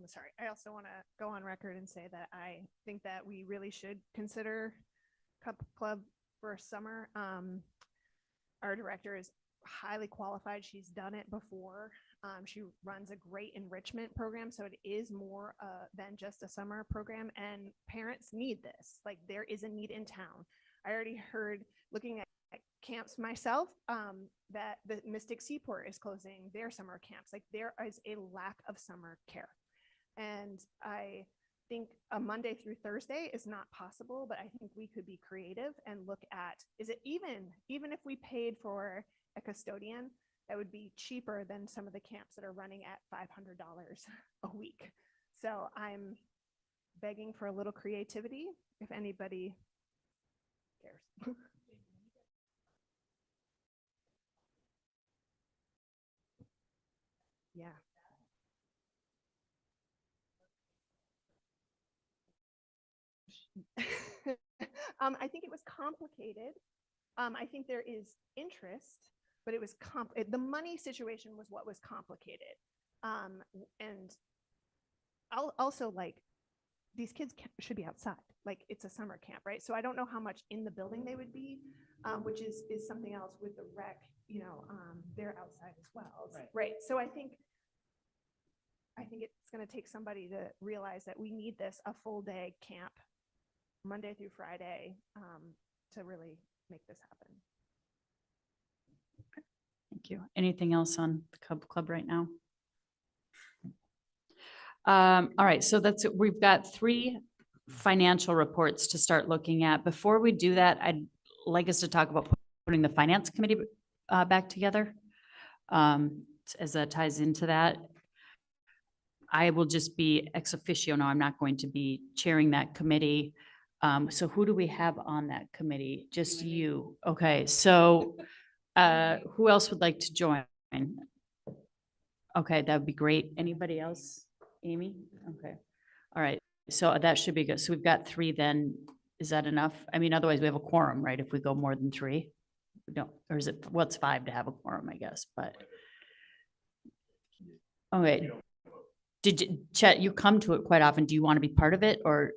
Speaker 3: Sorry, I also want to go on record and say that I think that we really should consider Cub Club for summer. Our director is highly qualified. She's done it before. She runs a great enrichment program, so it is more than just a summer program, and parents need this. Like, there is a need in town. I already heard, looking at camps myself, that the Mystic Seaport is closing their summer camps. Like, there is a lack of summer care. And I think a Monday through Thursday is not possible, but I think we could be creative and look at, is it even if we paid for a custodian, that would be cheaper than some of the camps that are running at $500 a week. So I'm begging for a little creativity if anybody cares. Yeah. I think it was complicated. I think there is interest, but it was the money situation was what was complicated. And I'll also, like, these kids should be outside. Like, it's a summer camp, right? So I don't know how much in the building they would be, which is something else with the rec, they're outside as well. Right. So I think I think it's going to take somebody to realize that we need this, a full day camp, Monday through Friday, to really make this happen.
Speaker 1: Thank you. Anything else on the Cub Club right now? All right, so we've got 3 financial reports to start looking at. Before we do that, I'd like us to talk about putting the finance committee back together. As that ties into that. I will just be ex officio now. I'm not going to be chairing that committee. So who do we have on that committee? Just you. Okay, so who else would like to join? Okay, that would be great. Anybody else? Amy? Okay. All right. So that should be good. So we've got 3 then. Is that enough? I mean, otherwise we have a quorum, right? If we go more than 3. We don't, or is it, what's 5 to have a quorum, I guess, but. Okay. Chet, you come to it quite often. Do you want to be part of it or?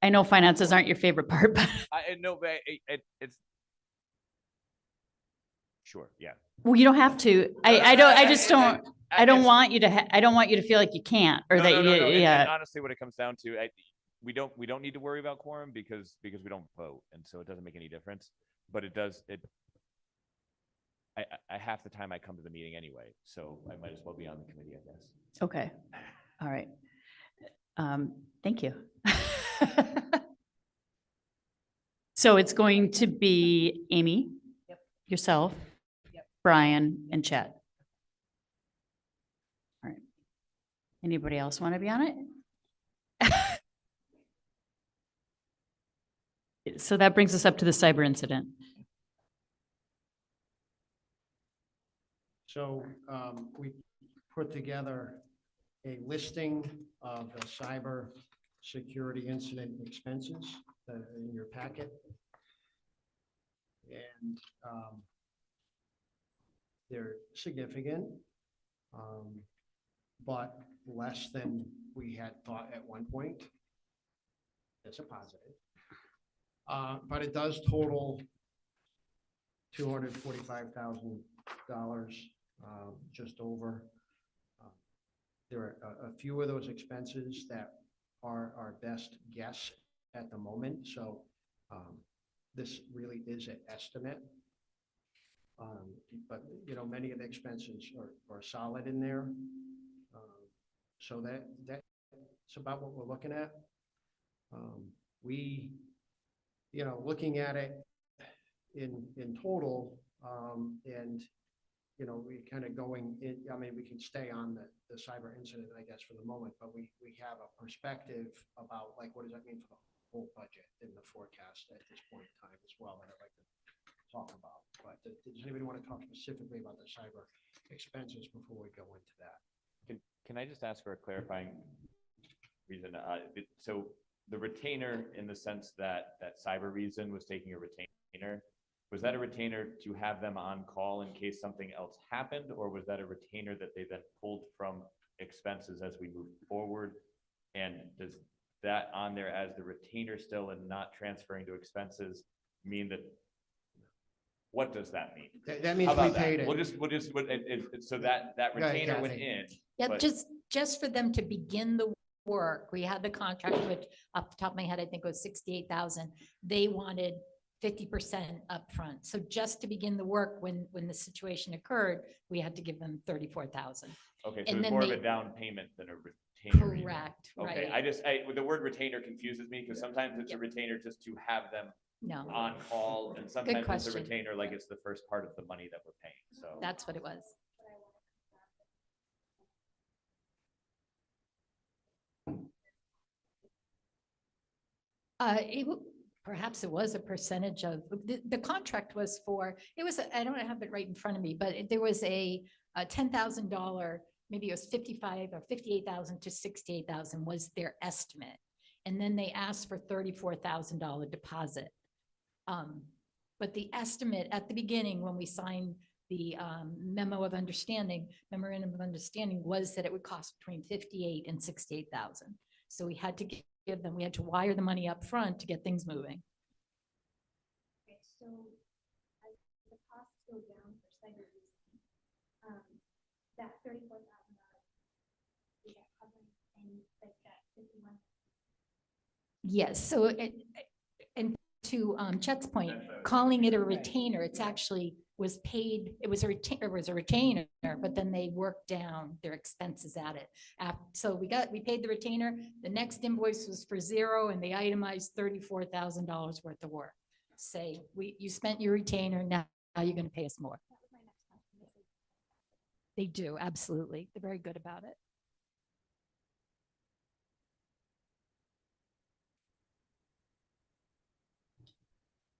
Speaker 1: I know finances aren't your favorite part, but.
Speaker 5: No, but it's. Sure, yeah.
Speaker 1: Well, you don't have to. I don't want you to, I don't want you to feel like you can't or that you,
Speaker 5: And
Speaker 1: yeah.
Speaker 5: honestly, what it comes down to, we don't need to worry about quorum because we don't vote. And so it doesn't make any difference, but it does, I half the time I come to the meeting anyway, so I might as well be on the committee, I guess.
Speaker 1: Okay. All right. Thank you. So it's going to be Amy, yourself, Brian, and Chet. All right. Anybody else want to be on it? So that brings us up to the cyber incident.
Speaker 4: So we put together a listing of the cyber security incident expenses in your packet. And they're significant, but less than we had thought at one point. That's a positive. But it does total $245,000, just over. There are a few of those expenses that are our best guess at the moment. So this really is an estimate. But many of the expenses are solid in there. So that's about what we're looking at. Looking at it in total, and we kind of going in, I mean, we can stay on the cyber incident, I guess, for the moment, but we have a perspective about like, what does that mean for the whole budget in the forecast at this point in time as well, that I'd like to talk about. But does anybody want to talk specifically about the cyber expenses before we go into that?
Speaker 5: Can I just ask for a clarifying reason? So the retainer, in the sense that cyber reason was taking a retainer, was that a retainer to have them on call in case something else happened, or was that a retainer that they then pulled from expenses as we move forward? And does that on there as the retainer still and not transferring to expenses mean that? What does that mean?
Speaker 4: That means we paid it.
Speaker 5: So that retainer went in.
Speaker 14: Yeah,
Speaker 5: but-
Speaker 14: just for them to begin the work. We had the contract, which off the top of my head, I think it was 68,000. They wanted 50% upfront. So just to begin the work, when the situation occurred, we had to give them 34,000.
Speaker 5: Okay, so
Speaker 14: And
Speaker 5: it's
Speaker 14: then
Speaker 5: more of
Speaker 14: they-
Speaker 5: a down payment than a retainer. even.
Speaker 14: Correct,
Speaker 5: Okay,
Speaker 14: right.
Speaker 5: the word retainer confuses me because sometimes it's a retainer just to have them
Speaker 14: No,
Speaker 5: on call, and sometimes it's a
Speaker 14: question.
Speaker 5: retainer like it's the first part of the money that we're paying, so.
Speaker 14: that's what it was. Perhaps it was a percentage of, the contract was for, it was, I don't have it right in front of me, but there was a $10,000, maybe it was 55 or 58,000 to 68,000 was their estimate. And then they asked for $34,000 deposit. But the estimate at the beginning, when we signed the memorandum of understanding was that it would cost between 58 and 68,000. So we had to give them, we had to wire the money up front to get things moving.
Speaker 3: Okay, so as the costs go down for cyber reason, that $34,000, is that covering any, like that 51?
Speaker 14: Yes, so and to Chet's point, calling it a retainer, it's actually was paid, it was a retainer, but then they worked down their expenses at it. So we paid the retainer, the next invoice was for 0 and they itemized $34,000 worth of work. Say, you spent your retainer, now you're gonna pay us more.
Speaker 3: That was my next question.
Speaker 14: They do, absolutely. They're very good about it.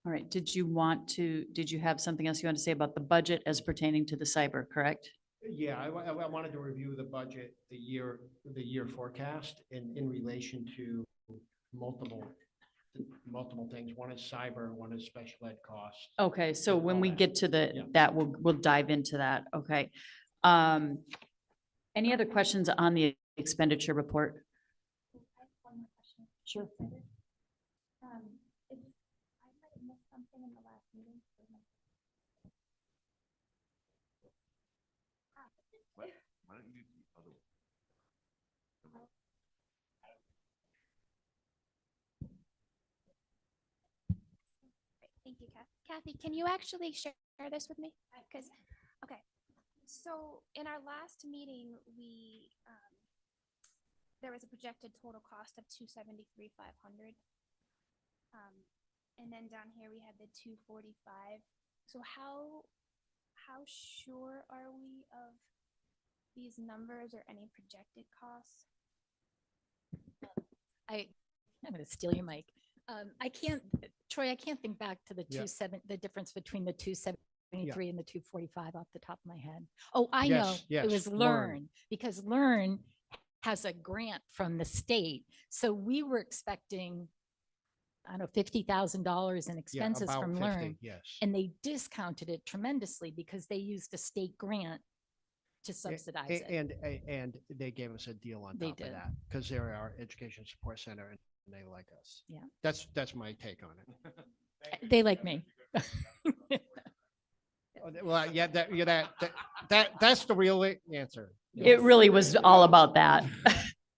Speaker 1: All right, did you have something else you want to say about the budget as pertaining to the cyber, correct?
Speaker 4: Yeah, I wanted to review the budget, the year forecast in relation to multiple things. One is cyber, one is special ed costs.
Speaker 1: Okay, so when
Speaker 4: all
Speaker 1: we
Speaker 4: that.
Speaker 1: get to
Speaker 4: Yeah.
Speaker 1: that, we'll dive into that. Okay. Any other questions on the expenditure report?
Speaker 3: I have one more question.
Speaker 14: Sure.
Speaker 3: If I might have missed something in the last meeting.
Speaker 13: Why don't you use the other one?
Speaker 3: Thank you, Kathy. Can you actually share this with me? Because, okay, so in our last meeting, there was a projected total cost of $273,500. And then down here we had the 245. So how sure are we of these numbers or any projected costs?
Speaker 14: I'm going to steal your mic. Troy, I can't think back to the
Speaker 4: Yeah.
Speaker 14: the difference between the 273 and the 245 off the top of my head. Oh, I know.
Speaker 4: Yes,
Speaker 14: It was
Speaker 4: Learn.
Speaker 14: Learn, because Learn has a grant from the state. So we were expecting, I don't know, $50,000 in
Speaker 4: Yeah,
Speaker 14: expenses
Speaker 4: about
Speaker 14: from
Speaker 4: 50,
Speaker 14: Learn.
Speaker 4: yes.
Speaker 14: And they discounted it tremendously because they used a state grant to subsidize it.
Speaker 4: And they gave us a deal on
Speaker 14: They
Speaker 4: top of
Speaker 14: did.
Speaker 4: that because they're our education support center and they like us.
Speaker 14: Yeah.
Speaker 4: That's my take on it.
Speaker 14: They like me.
Speaker 4: Well, yeah, that's the real answer.
Speaker 1: It really was all about that.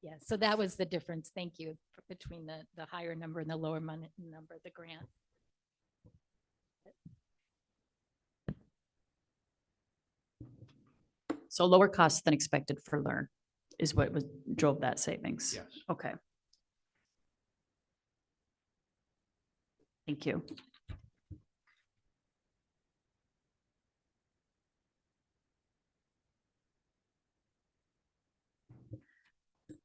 Speaker 14: Yeah, so that was the difference. Thank you between the higher number and the lower number, the grant.
Speaker 1: So lower costs than expected for Learn is what drove that savings.
Speaker 4: Yes.
Speaker 1: Okay. Thank you.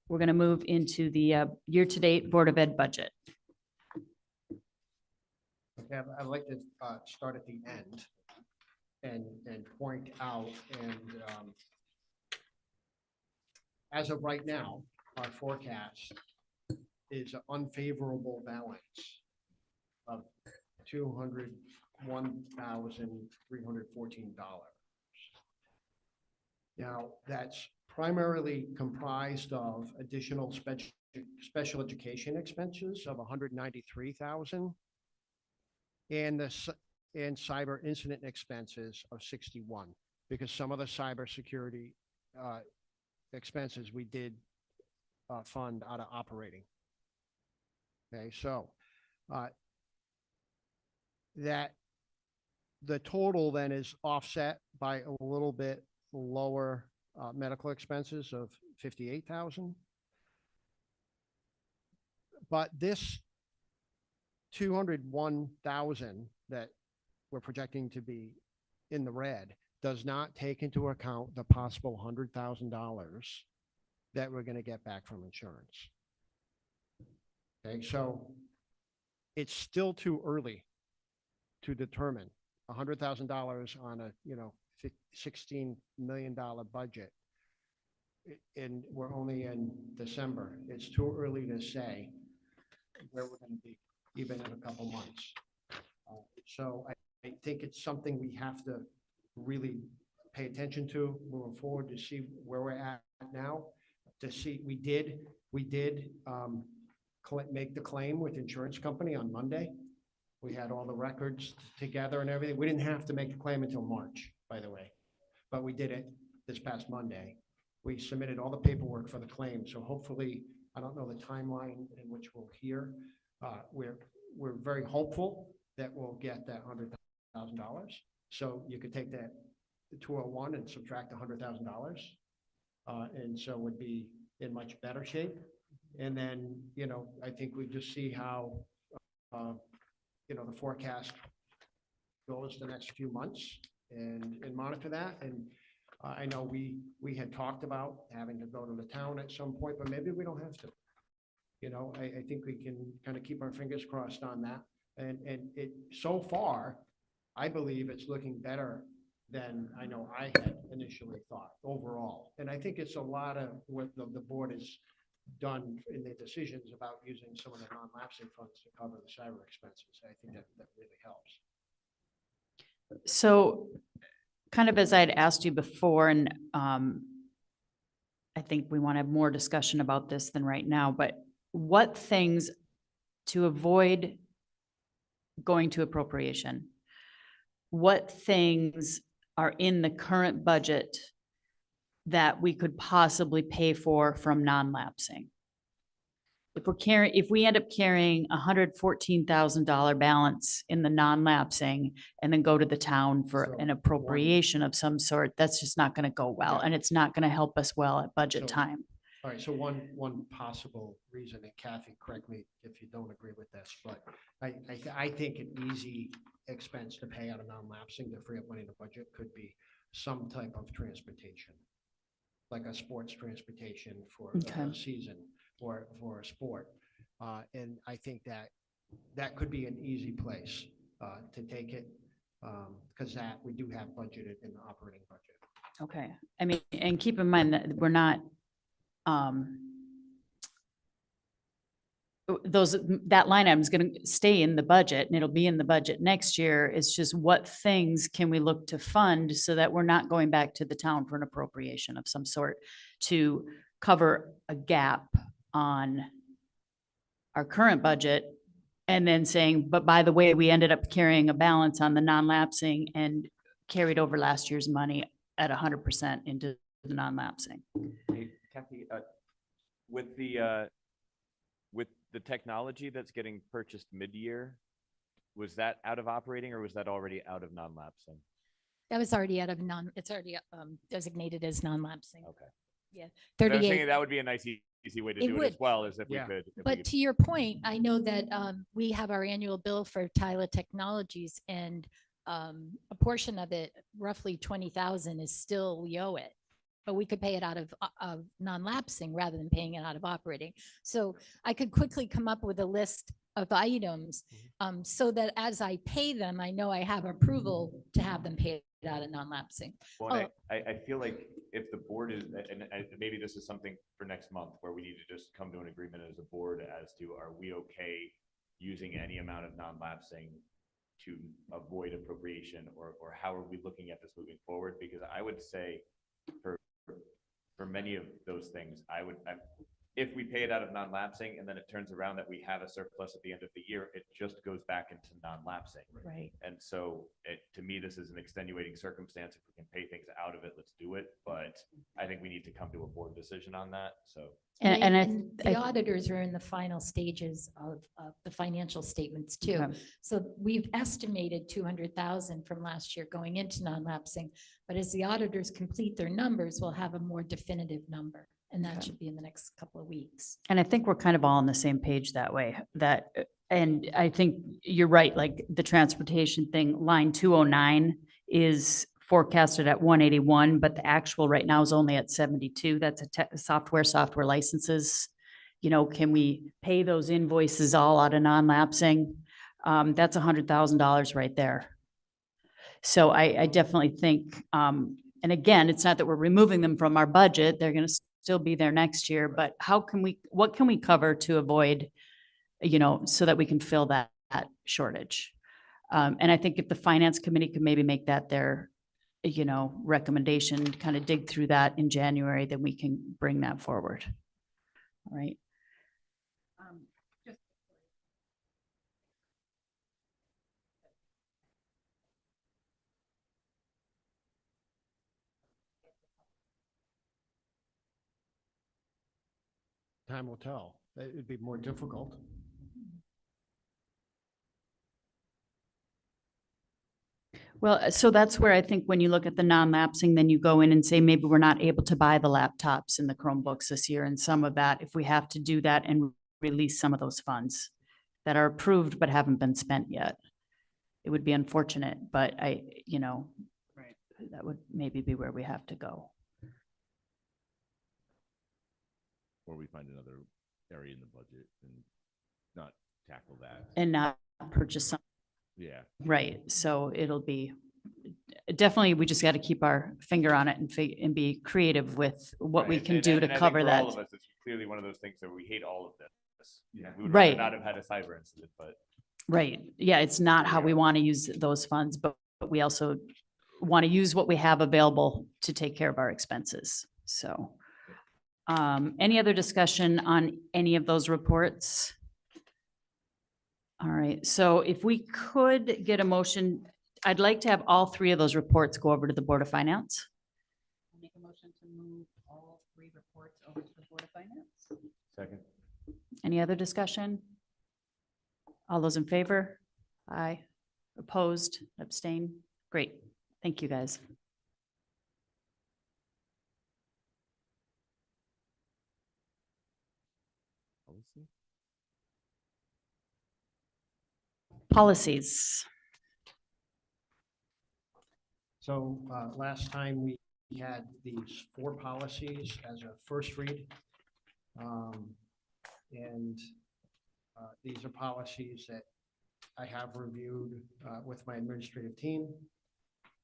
Speaker 1: We're going to move into the year-to-date Board of Ed budget.
Speaker 4: Okay, I'd like to start at the end and point out as of right now, our forecast is an unfavorable balance of $201,314. Now, that's primarily comprised of additional special education expenses of 193,000 and and cyber incident expenses of 61, because some of the cybersecurity expenses we did fund out of operating. Okay, so that the total then is offset by a little bit lower medical expenses of 58,000. But this 201,000 that we're projecting to be in the red does not take into account the possible $100,000 that we're going to get back from insurance. Okay, so it's still too early to determine $100,000 on a $16 million budget. And we're only in December. It's too early to say where we're going to be, even in a couple months. So I think it's something we have to really pay attention to moving forward to see where we're at now. To see, we did make the claim with insurance company on Monday. We had all the records together and everything. We didn't have to make the claim until March, by the way. but we did it this past Monday. We submitted all the paperwork for the claim, so hopefully, I don't know the timeline in which we'll hear. We're very hopeful that we'll get that $100,000. So you could take that 201 and subtract $100,000. And so would be in much better shape. And then, I think we just see how, the forecast goes the next few months and monitor that. And I know we had talked about having to go to the town at some point, but maybe we don't have to. I think we can kind of keep our fingers crossed on that. And it, so far, I believe it's looking better than I know I had initially thought overall. And I think it's a lot of what the board has done in their decisions about using some of the non-lapsing funds to cover the cyber expenses. I think that really helps.
Speaker 1: So kind of as I'd asked you before, and I think we want to have more discussion about this than right now, but what things to avoid going to appropriation? What things are in the current budget that we could possibly pay for from non-lapsing? If we end up carrying $114,000 balance in the non-lapsing and then go to the town for
Speaker 4: So
Speaker 1: an appropriation of some sort, that's just not going to go well,
Speaker 4: Yeah.
Speaker 1: and it's not going to help us well at budget
Speaker 4: So-
Speaker 1: time.
Speaker 4: All right, so one possible reason, and Kathy, correct me if you don't agree with this, but I think an easy expense to pay out of non-lapsing to free up money in the budget could be some type of transportation, like a sports transportation for
Speaker 1: Okay.
Speaker 4: a season or for a sport. And I think that could be an easy place to take it, because that we do have budgeted in the operating budget.
Speaker 1: Okay, I mean, and keep in mind that we're not, that line item is going to stay in the budget and it'll be in the budget next year. It's just what things can we look to fund so that we're not going back to the town for an appropriation of some sort to cover a gap on our current budget, and then saying, but by the way, we ended up carrying a balance on the non-lapsing and carried over last year's money at 100% into the non-lapsing.
Speaker 5: Hey, Kathy, with the technology that's getting purchased mid-year, was that out of operating or was that already out of non-lapsing?
Speaker 14: That was already it's already designated as non-lapsing.
Speaker 5: Okay.
Speaker 14: Yeah,
Speaker 5: I was
Speaker 14: 38.
Speaker 5: thinking that would be a nice, easy way to
Speaker 14: It
Speaker 5: do it as
Speaker 14: would.
Speaker 5: well, as if we
Speaker 4: Yeah.
Speaker 5: could. if we
Speaker 14: But
Speaker 5: could-
Speaker 14: to your point, I know that we have our annual bill for Tyler Technologies, and a portion of it, roughly 20,000, is still, we owe it. But we could pay it out of non-lapsing rather than paying it out of operating. So I could quickly come up with a list of items so that as I pay them, I know I have approval to have them paid out of non-lapsing.
Speaker 5: Well, and I feel like if the board is, and maybe this is something for next month where we need to just come to an agreement as a board as to, are we okay using any amount of non-lapsing to avoid appropriation, or how are we looking at this moving forward? Because I would say for many of those things, if we pay it out of non-lapsing and then it turns around that we have a surplus at the end of the year, it just goes back into non-lapsing.
Speaker 1: Right.
Speaker 5: And so to me, this is an extenuating circumstance. If we can pay things out of it, let's do it. But I think we need to come to a board decision on that. So.
Speaker 14: And the auditors are in the final stages of the financial statements too.
Speaker 1: Okay.
Speaker 14: So we've estimated 200,000 from last year going into non-lapsing, but as the auditors complete their numbers, we'll have a more definitive number. And that
Speaker 1: Okay.
Speaker 14: should be in the next couple of weeks.
Speaker 1: And I think we're kind of all on the same page that way, and I think you're right, like the transportation thing, line 209 is forecasted at 181, but the actual right now is only at 72. That's software licenses. Can we pay those invoices all out of non-lapsing? That's $100,000 right there. So I definitely think, and again, it's not that we're removing them from our budget. They're going to still be there next year, but what can we cover to avoid, so that we can fill that shortage? And I think if the finance committee could maybe make that their, recommendation, kind of dig through that in January, then we can bring that forward. All right.
Speaker 6: Just
Speaker 4: Time will tell. It'd be more difficult.
Speaker 1: Well, so that's where I think when you look at the non-lapsing, then you go in and say, maybe we're not able to buy the laptops and the Chromebooks this year and some of that, if we have to do that and release some of those funds that are approved but haven't been spent yet. It would be unfortunate, but that would maybe be where we have to go.
Speaker 13: Or we find another area in the budget and not tackle that.
Speaker 1: And not purchase some,
Speaker 13: Yeah.
Speaker 1: right, so it'll be, definitely, we just got to keep our finger on it and be creative with what
Speaker 5: Right,
Speaker 1: we
Speaker 5: and-
Speaker 1: can
Speaker 5: and
Speaker 1: do
Speaker 5: I-
Speaker 1: to
Speaker 5: and I think
Speaker 1: cover
Speaker 5: for
Speaker 1: that.
Speaker 5: All of us, it's clearly one of those things that we hate all of this.
Speaker 13: Yeah.
Speaker 5: We would
Speaker 1: Right.
Speaker 5: rather not have had a cyber incident, but
Speaker 1: Right, yeah, it's not how we want to use those funds, but we also want to use what we have available to take care of our expenses, so. Any other discussion on any of those reports? All right, so if we could get a motion, I'd like to have all three of those reports go over to the Board of Finance.
Speaker 6: Make a motion to move all 3 reports over to the Board of Finance.
Speaker 5: second.
Speaker 1: Any other discussion? All those in favor? Aye. Opposed, abstain? Great, thank you, guys.
Speaker 13: Policy?
Speaker 1: Policies.
Speaker 4: So last time we had these 4 policies as a first read. And these are policies that I have reviewed with my administrative team.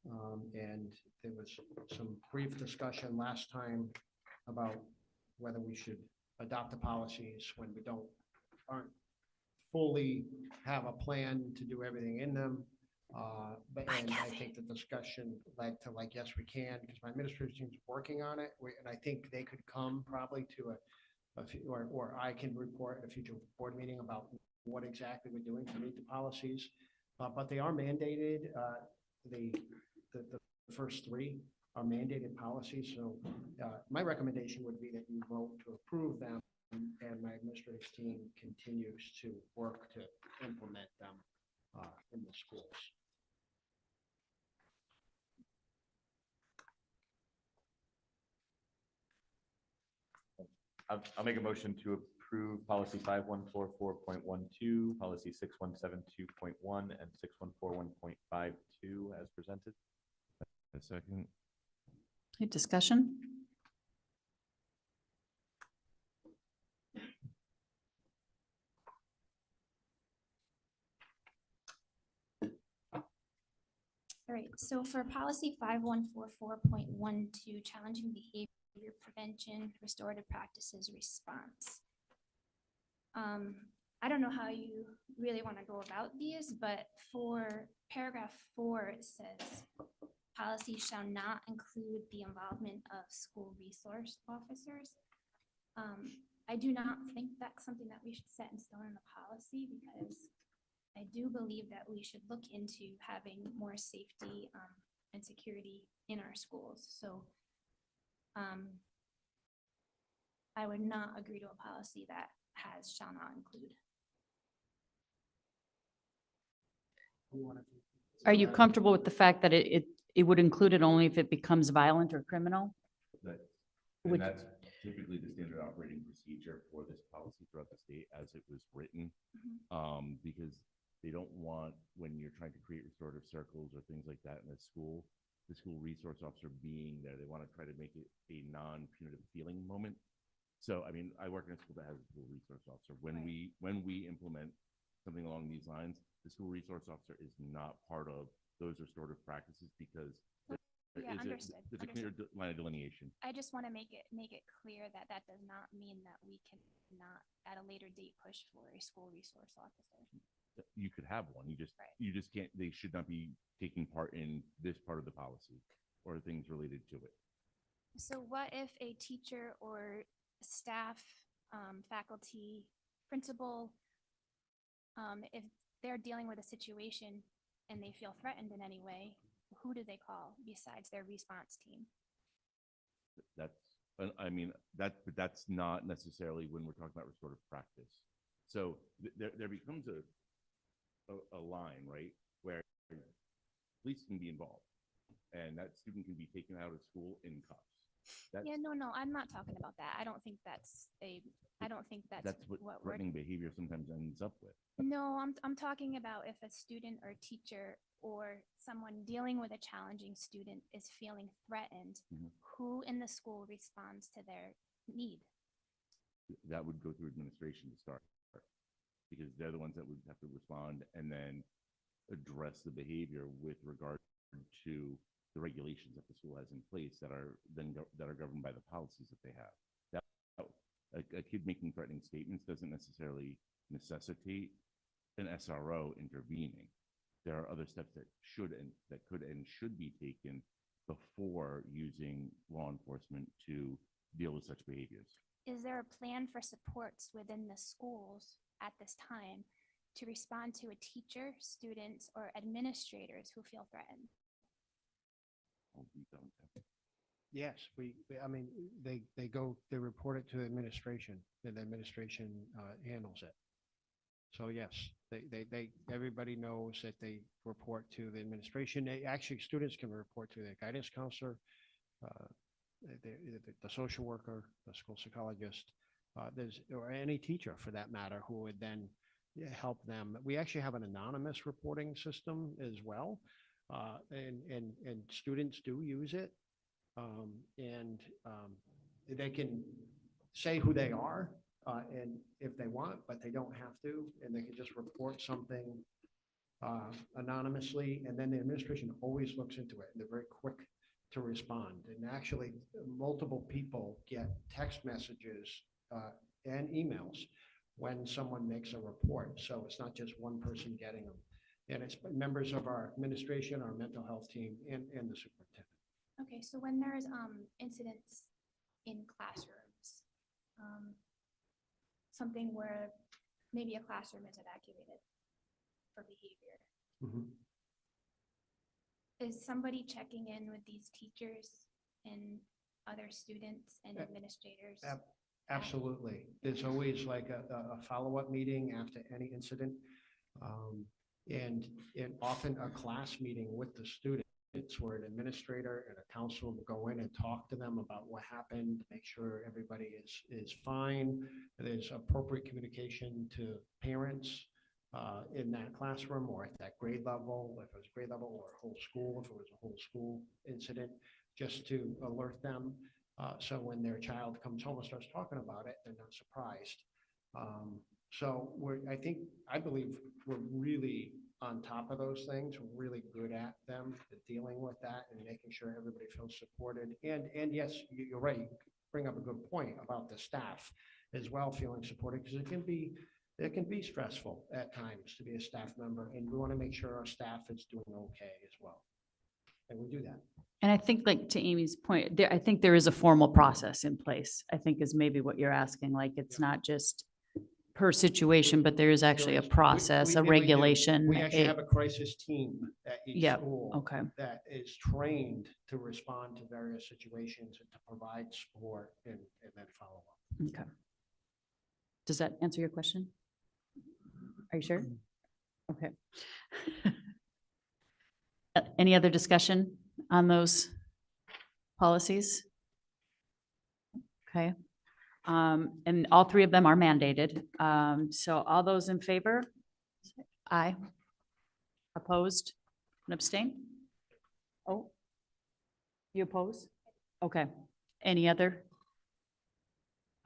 Speaker 4: And there was some brief discussion last time about whether we should adopt the policies when we aren't fully have a plan to do everything in them. And I think the discussion led to yes, we can, because my administrative team's working on it. And I think they could come probably to or I can report at a future board meeting about what exactly we're doing to meet the policies. But they are mandated. The first 3 are mandated policies. So my recommendation would be that you vote to approve them, and my administrative team continues to work to implement them in the schools.
Speaker 5: I'll make a motion to approve policy 5144.12, policy 6172.1, and 6141.52 as presented.
Speaker 13: A second.
Speaker 1: Any discussion?
Speaker 15: All right, so for policy 5144.12, challenging behavior prevention, restorative practices response. I don't know how you really want to go about these, but for paragraph 4, it says, policy shall not include the involvement of school resource officers. I do not think that's something that we should set in stone in the policy, because I do believe that we should look into having more safety and security in our schools. So I would not agree to a policy that has shall not include.
Speaker 1: Are you comfortable with the fact that it would include it only if it becomes violent or criminal?
Speaker 13: And that's typically the standard operating procedure for this policy throughout the state as it was written. Because they don't want, when you're trying to create restorative circles or things like that in a school, the school resource officer being there, they want to try to make it a non-punitive feeling moment. So, I mean, I work in a school that has a school resource officer. When we implement something along these lines, the school resource officer is not part of those restorative practices, because
Speaker 15: Yeah,
Speaker 13: there's a clear line of delineation.
Speaker 15: I just want to make it clear that that does not mean that we cannot at a later date push for a school resource officer.
Speaker 13: You could have one. You just can't. They should not be taking part in this part of the policy or things related to it.
Speaker 15: So what if a teacher or staff, faculty, principal, if they're dealing with a situation and they feel threatened in any way, who do they call besides their response team?
Speaker 13: That's And I mean, but that's not necessarily when we're talking about restorative practice. So there becomes a line, right, where police can be involved and that student can be taken out of school in cuffs.
Speaker 15: Yeah, no, I'm not talking about that. I don't think that's
Speaker 13: That's what
Speaker 15: what we're.
Speaker 13: threatening behavior sometimes ends up with.
Speaker 15: No, I'm talking about if a student or teacher or someone dealing with a challenging student is feeling threatened,
Speaker 13: Mhm.
Speaker 15: who in the school responds to their need?
Speaker 13: That would go through administration to start, because they're the ones that would have to respond and then address the behavior with regard to the regulations that the school has in place that are governed by the policies that they have. That a kid making threatening statements doesn't necessarily necessitate an SRO intervening. There are other steps that could and should be taken before using law enforcement to deal with such behaviors.
Speaker 15: Is there a plan for supports within the schools at this time to respond to a teacher, students, or administrators who feel threatened?
Speaker 13: Oh, we don't have-
Speaker 4: Yes, I mean, they report it to administration, and the administration handles it. So yes, everybody knows that they report to the administration. Actually, students can report to their guidance counselor, the social worker, the school psychologist, or any teacher for that matter, who would then help them. We actually have an anonymous reporting system as well, and students do use it. They can say who they are, and if they want, but they don't have to, and they can just report something anonymously, and then the administration always looks into it, and they're very quick to respond. And actually, multiple people get text messages and emails when someone makes a report. So it's not just one person getting them. And it's members of our administration, our mental health team, and the superintendent.
Speaker 15: Okay, so when there's incidents in classrooms, something where maybe a classroom is evacuated for behavior, is somebody checking in with these teachers and other students and administrators?
Speaker 4: Absolutely. There's always like a follow-up meeting after any incident. And often a class meeting with the students where an administrator and a counselor will go in and talk to them about what happened, make sure everybody is fine. There's appropriate communication to parents in that classroom or at that grade level, if it was grade level, or a whole school, if it was a whole school incident, just to alert them. So when their child comes home and starts talking about it, they're not surprised. So I believe we're really on top of those things. We're really good at them, at dealing with that and making sure everybody feels supported. And yes, you're right. You bring up a good point about the staff as well, feeling supported, because it can be stressful at times to be a staff member, and we want to make sure our staff is doing okay as well. And we do that.
Speaker 1: And I think, like, to Amy's point, I think there is a formal process in place, I think is maybe what you're asking. Like, it's not just per situation, but there is actually a process, a
Speaker 4: We do.
Speaker 1: regulation.
Speaker 4: We actually have a crisis team at each
Speaker 1: Yep,
Speaker 4: school
Speaker 1: okay.
Speaker 4: that is trained to respond to various situations and to provide support and then follow up.
Speaker 1: Okay. Does that answer your question? Are you sure? Okay. Any other discussion on those policies? Okay. And all three of them are mandated. So all those in favor? Aye. Opposed and abstain? Oh, you oppose? Okay. Any other?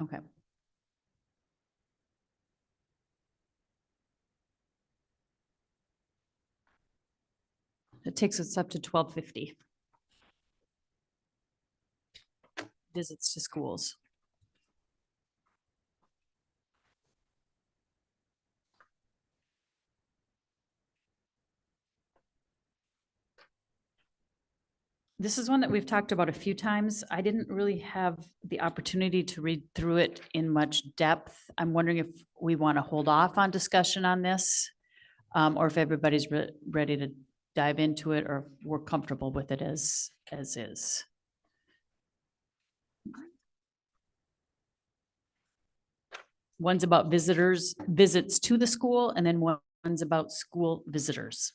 Speaker 1: Okay. It takes us up to 12:50. Visits to schools. This is one that we've talked about a few times. I didn't really have the opportunity to read through it in much depth. I'm wondering if we want to hold off on discussion on this, or if everybody's ready to dive into it, or if we're comfortable with it as is. One's about visits to the school, and then one's about school visitors.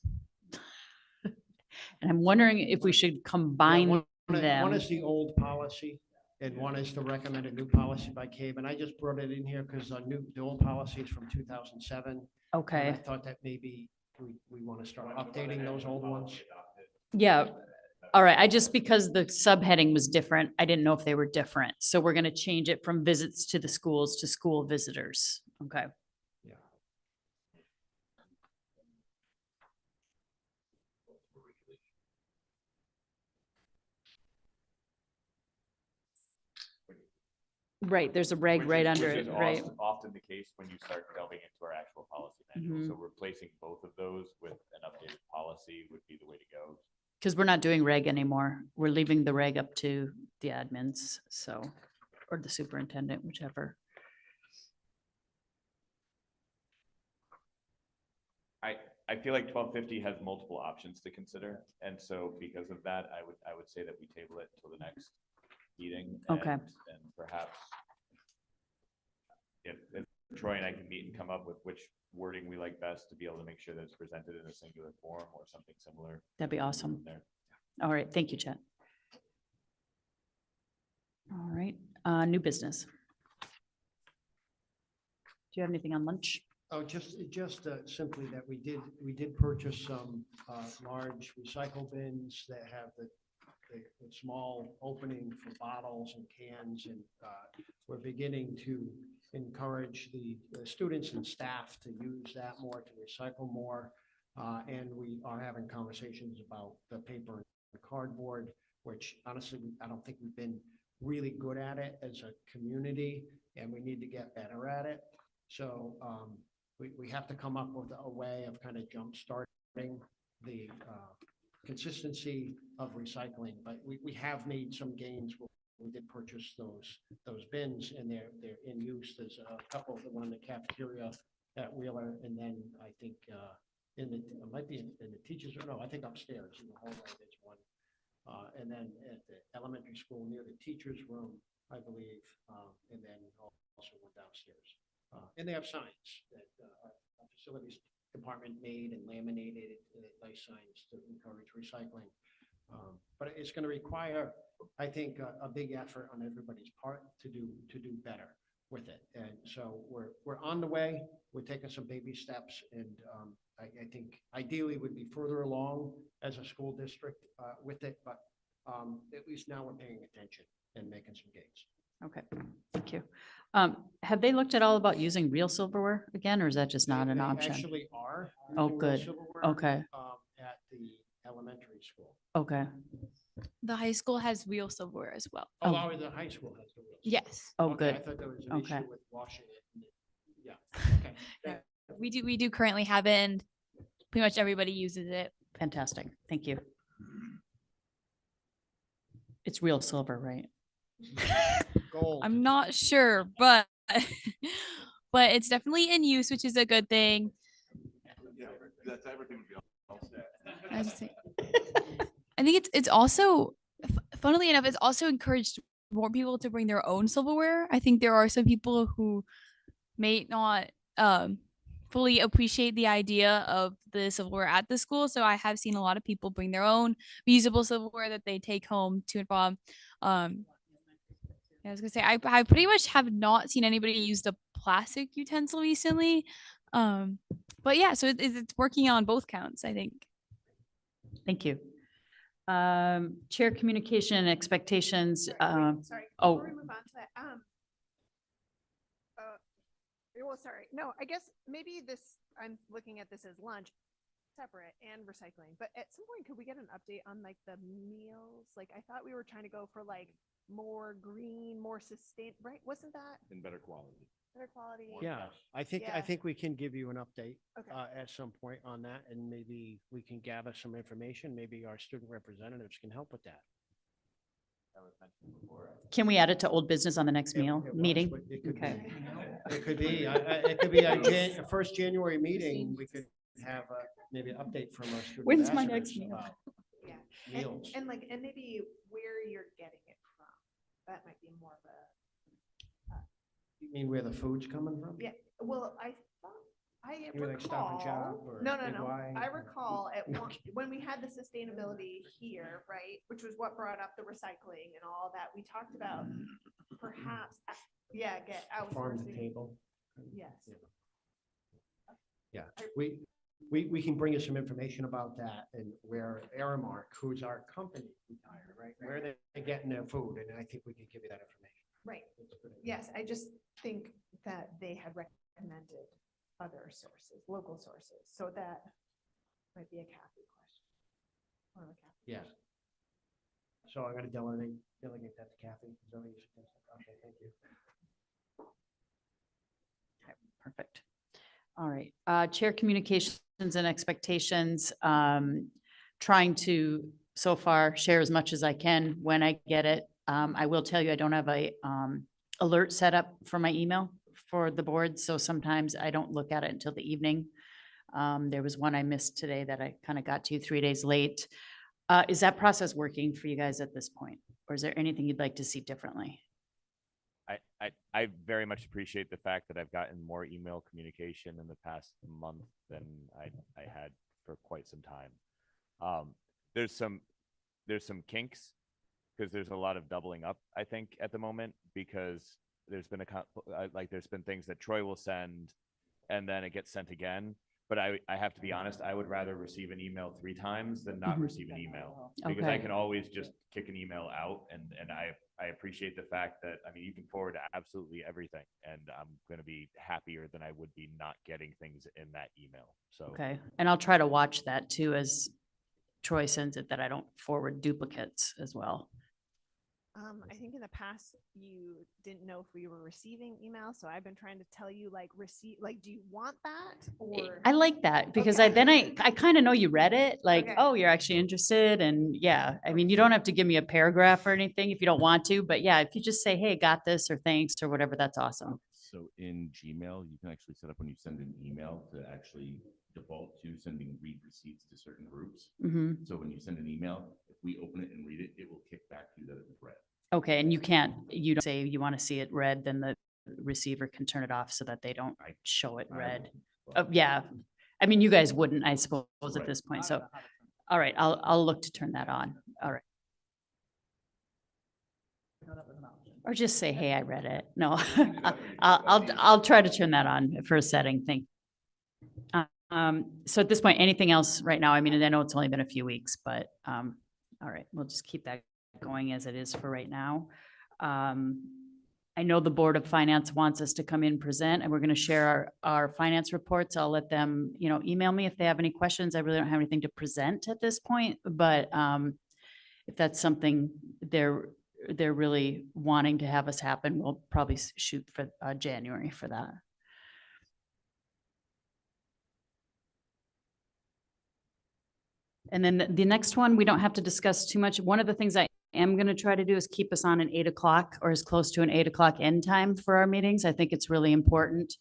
Speaker 1: And I'm wondering if we should combine
Speaker 4: One
Speaker 1: them.
Speaker 4: is the old policy and one is to recommend a new policy by CABE. And I just brought it in here because the old policy is from 2007. And I
Speaker 1: Okay,
Speaker 4: thought that maybe we want to start updating those old ones.
Speaker 1: yeah. All right, because the subheading was different, I didn't know if they were different. So we're gonna change it from visits to the schools to school visitors. Okay.
Speaker 4: Yeah.
Speaker 1: Right, there's a reg
Speaker 5: Which
Speaker 1: right
Speaker 5: is-
Speaker 1: under
Speaker 5: which
Speaker 1: it,
Speaker 5: is
Speaker 1: right?
Speaker 5: Often the case when you start delving into our actual policy manual. So replacing both of those with an updated policy would be the way to go.
Speaker 1: Because we're not doing reg anymore. We're leaving the reg up to the admins, so, or the superintendent, whichever.
Speaker 5: I feel like 1250 has multiple options to consider. And so because of that, I would say that we table it till the next meeting.
Speaker 1: Okay.
Speaker 5: And perhaps if Troy and I can meet and come up with which wording we like best to be able to make sure that it's presented in a singular form or something similar.
Speaker 1: That'd be awesome.
Speaker 5: There.
Speaker 1: All right, thank you, Chet. All right, new business. Do you have anything on lunch?
Speaker 4: Oh, just simply that we did purchase some large recycle bins that have the small opening for bottles and cans, and we're beginning to encourage the students and staff to use that more, to recycle more. And we are having conversations about the paper and cardboard, which honestly, I don't think we've been really good at it as a community, and we need to get better at it. So we have to come up with a way of kind of jumpstarting the consistency of recycling, but we have made some gains. We did purchase those bins, and they're in use. There's a couple, the one in the cafeteria at Wheeler, and then I think it might be in the teachers, or no, I think upstairs in the hallway there's one. And then at the elementary school near the teacher's room, I believe, and then also one downstairs. And they have signs that our facilities department made and laminated, nice signs to encourage recycling. But it's going to require, I think, a big effort on everybody's part to do better with it. And so we're on the way. We're taking some baby steps, and I think ideally would be further along as a school district with it, but at least now we're paying attention and making some gains.
Speaker 1: Okay, thank you. Have they looked at all about using real silverware again, or is that just not an
Speaker 4: They
Speaker 1: option?
Speaker 4: actually are.
Speaker 1: Oh,
Speaker 4: using real
Speaker 1: good.
Speaker 4: silverware,
Speaker 1: Okay.
Speaker 4: At the elementary school.
Speaker 1: Okay,
Speaker 12: The high school has real silverware as well.
Speaker 1: Oh.
Speaker 4: The high school has the real.
Speaker 12: Yes.
Speaker 1: oh,
Speaker 4: Okay,
Speaker 1: good.
Speaker 4: I thought there was an
Speaker 1: Okay.
Speaker 4: issue with washing it. Yeah, okay.
Speaker 12: Yeah. We do currently have it, and pretty much everybody uses it.
Speaker 1: Fantastic, thank you. It's real silver, right?
Speaker 4: Gold.
Speaker 12: I'm not sure, but but it's definitely in use, which is a good thing.
Speaker 13: Yeah, that's everything would be all set.
Speaker 12: I just think- I think it's also, funnily enough, it's also encouraged more people to bring their own silverware. I think there are some people who may not fully appreciate the idea of the silverware at the school. So I have seen a lot of people bring their own reusable silverware that they take home to and from. I was gonna say, I pretty much have not seen anybody use the plastic utensil recently. But yeah, so it's working on both counts, I think.
Speaker 1: Thank you. Chair communication and expectations.
Speaker 3: Sorry,
Speaker 1: oh.
Speaker 3: before we move on to that, well, sorry, no, I guess maybe I'm looking at this as lunch, separate and recycling, but at some point, could we get an update on like the meals? Like, I thought we were trying to go for like more green, more right? Wasn't that
Speaker 5: In better quality.
Speaker 3: better quality?
Speaker 4: Yeah, I
Speaker 3: Yeah.
Speaker 4: think we can give you an update
Speaker 3: Okay.
Speaker 4: at some point on that, and maybe we can gather some information. Maybe our student representatives can help with that.
Speaker 5: That was mentioned before.
Speaker 1: Can we add it to old business on the next
Speaker 4: It was,
Speaker 1: meeting?
Speaker 4: but it could
Speaker 1: Okay.
Speaker 4: be- It could be, it could be a first January meeting. We could have maybe an update from our student.
Speaker 1: When's my
Speaker 4: ambassadors
Speaker 1: next meal?
Speaker 4: about
Speaker 3: Yeah.
Speaker 4: Meals.
Speaker 3: And maybe where you're getting it from. That might be more of a
Speaker 4: You mean where the food's coming from?
Speaker 3: Yeah, well, I thought, I
Speaker 4: You mean like Stop and Shop
Speaker 3: recall,
Speaker 4: or
Speaker 3: no, no,
Speaker 4: Big
Speaker 3: no.
Speaker 4: Y?
Speaker 3: I recall at one, when we had the sustainability here, right, which was what brought up the recycling and all that, we talked about perhaps, yeah, get
Speaker 4: Farm to
Speaker 3: outsourcing.
Speaker 4: table.
Speaker 3: Yes.
Speaker 4: Yeah, we can bring you some information about that and where Aramark, who's our company, retire, right? Where they're getting their food, and I think we can give you that information.
Speaker 3: Right. Yes, I just think that they had recommended other sources, local sources, so that might be a Kathy question. Or a Kathy
Speaker 4: Yes. So I'm gonna delegate that to Kathy. Is that what you suggested? Okay, thank you.
Speaker 1: Perfect. All right, Chair Communications and Expectations, trying to, so far, share as much as I can when I get it. I will tell you, I don't have a, alert set up for my email for the board, so sometimes I don't look at it until the evening. There was one I missed today that I kind of got to 3 days late. Is that process working for you guys at this point? Or is there anything you'd like to see differently?
Speaker 5: I very much appreciate the fact that I've gotten more email communication in the past month than I had for quite some time. There's some kinks because there's a lot of doubling up, I think, at the moment, because there's been there's been things that Troy will send and then it gets sent again. But I have to be honest, I would rather receive an email 3 times than not receive an email, because I
Speaker 1: Okay.
Speaker 5: can always just kick an email out, and I appreciate the fact that, I mean, you can forward absolutely everything, and I'm going to be happier than I would be not getting things in that email. So
Speaker 1: Okay, and I'll try to watch that too as Troy sends it, that I don't forward duplicates as well.
Speaker 3: I think in the past, you didn't know if we were receiving emails, so I've been trying to tell you, like, do you want that, or?
Speaker 1: I like that because
Speaker 3: Okay.
Speaker 1: I kind of know you read it, like,
Speaker 3: Okay.
Speaker 1: oh, you're actually interested, and yeah, I mean, you don't have to give me a paragraph or anything if you don't want to, but yeah, if you just say, hey, got this, or thanks, or whatever, that's awesome.
Speaker 13: So in Gmail, you can actually set up when you send an email to actually default to sending read receipts to certain groups.
Speaker 1: Hmm.
Speaker 13: So when you send an email, if we open it and read it, it will kick back to you that it was read.
Speaker 1: Okay, and you don't say you want to see it read, then the receiver can turn it off so that they don't show it read. Yeah, I mean, you guys wouldn't, I suppose, at
Speaker 13: Right.
Speaker 1: this point, so, all right, I'll look to turn that on, all right. Or just say, hey, I read it, no, I'll try to turn that on for a setting, thank. So at this point, anything else right now? I mean, and I know it's only been a few weeks, but, all right, we'll just keep that going as it is for right now. I know the Board of Finance wants us to come in, present, and we're going to share our finance reports. I'll let them, email me if they have any questions. I really don't have anything to present at this point, but if that's something they're really wanting to have us happen, we'll probably shoot for January for that. And then the next one, we don't have to discuss too much. One of the things I am going to try to do is keep us on an 8 o'clock or as close to an 8 o'clock end time for our meetings. I think it's really important.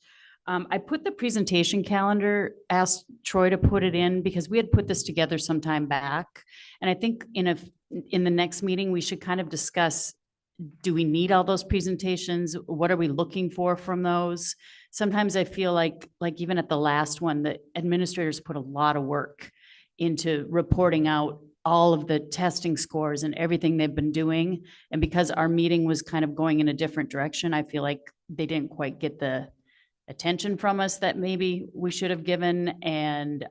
Speaker 1: I put the presentation calendar, asked Troy to put it in because we had put this together some time back. And I think in the next meeting, we should kind of discuss, do we need all those presentations? What are we looking for from those? Sometimes I feel like even at the last one, the administrators put a lot of work into reporting out all of the testing scores and everything they've been doing. And because our meeting was kind of going in a different direction, I feel like they didn't quite get the attention from us that maybe we should have given. And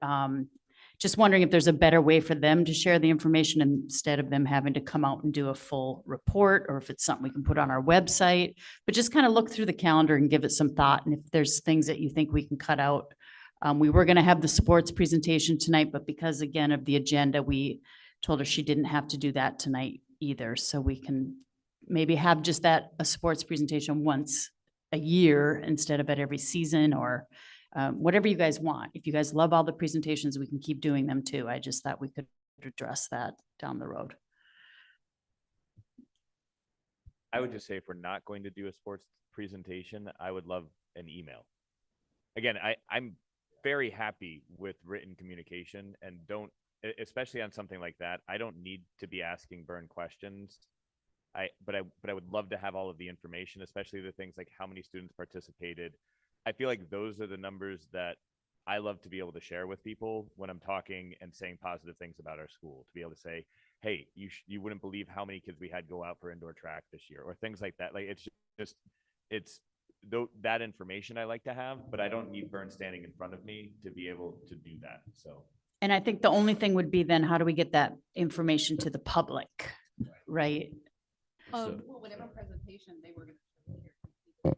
Speaker 1: just wondering if there's a better way for them to share the information instead of them having to come out and do a full report, or if it's something we can put on our website, but just kind of look through the calendar and give it some thought. And if there's things that you think we can cut out. We were going to have the sports presentation tonight, but because again of the agenda, we told her she didn't have to do that tonight either. So we can maybe have just a sports presentation once a year instead of at every season, or whatever you guys want. If you guys love all the presentations, we can keep doing them too. I just thought we could address that down the road.
Speaker 5: I would just say, if we're not going to do a sports presentation, I would love an email. Again, I'm very happy with written communication, and especially on something like that, I don't need to be asking burn questions but I would love to have all of the information, especially the things like how many students participated. I feel like those are the numbers that I love to be able to share with people when I'm talking and saying positive things about our school, to be able to say, hey, you wouldn't believe how many kids we had go out for indoor track this year, or things like that. Like, it's that information I like to have, but I don't need Vern standing in front of me to be able to do that. So,
Speaker 1: And I think the only thing would be then, how do we get that information to the public, right?
Speaker 5: so
Speaker 6: Well, whatever presentation they were gonna show here.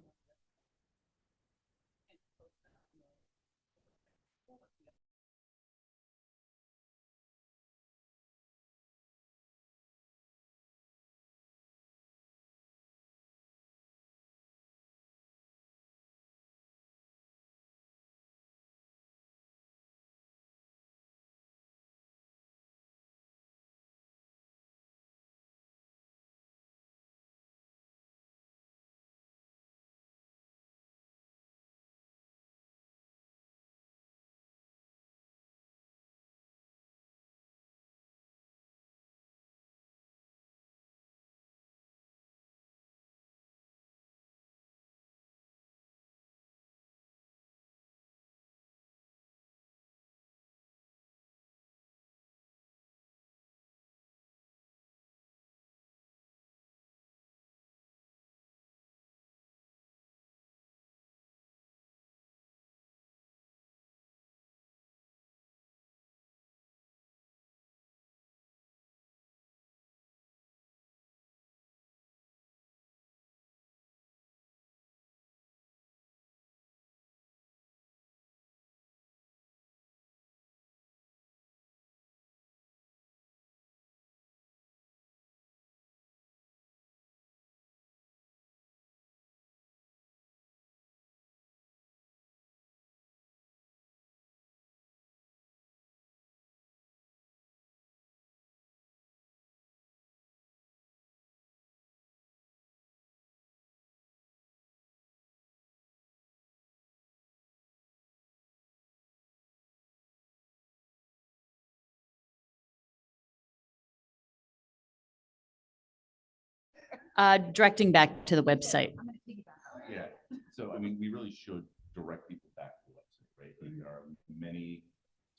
Speaker 1: Directing back to the website.
Speaker 6: I'm gonna piggyback on that.
Speaker 13: Yeah, so I mean, we really should direct people back to the website, right? Like, there are many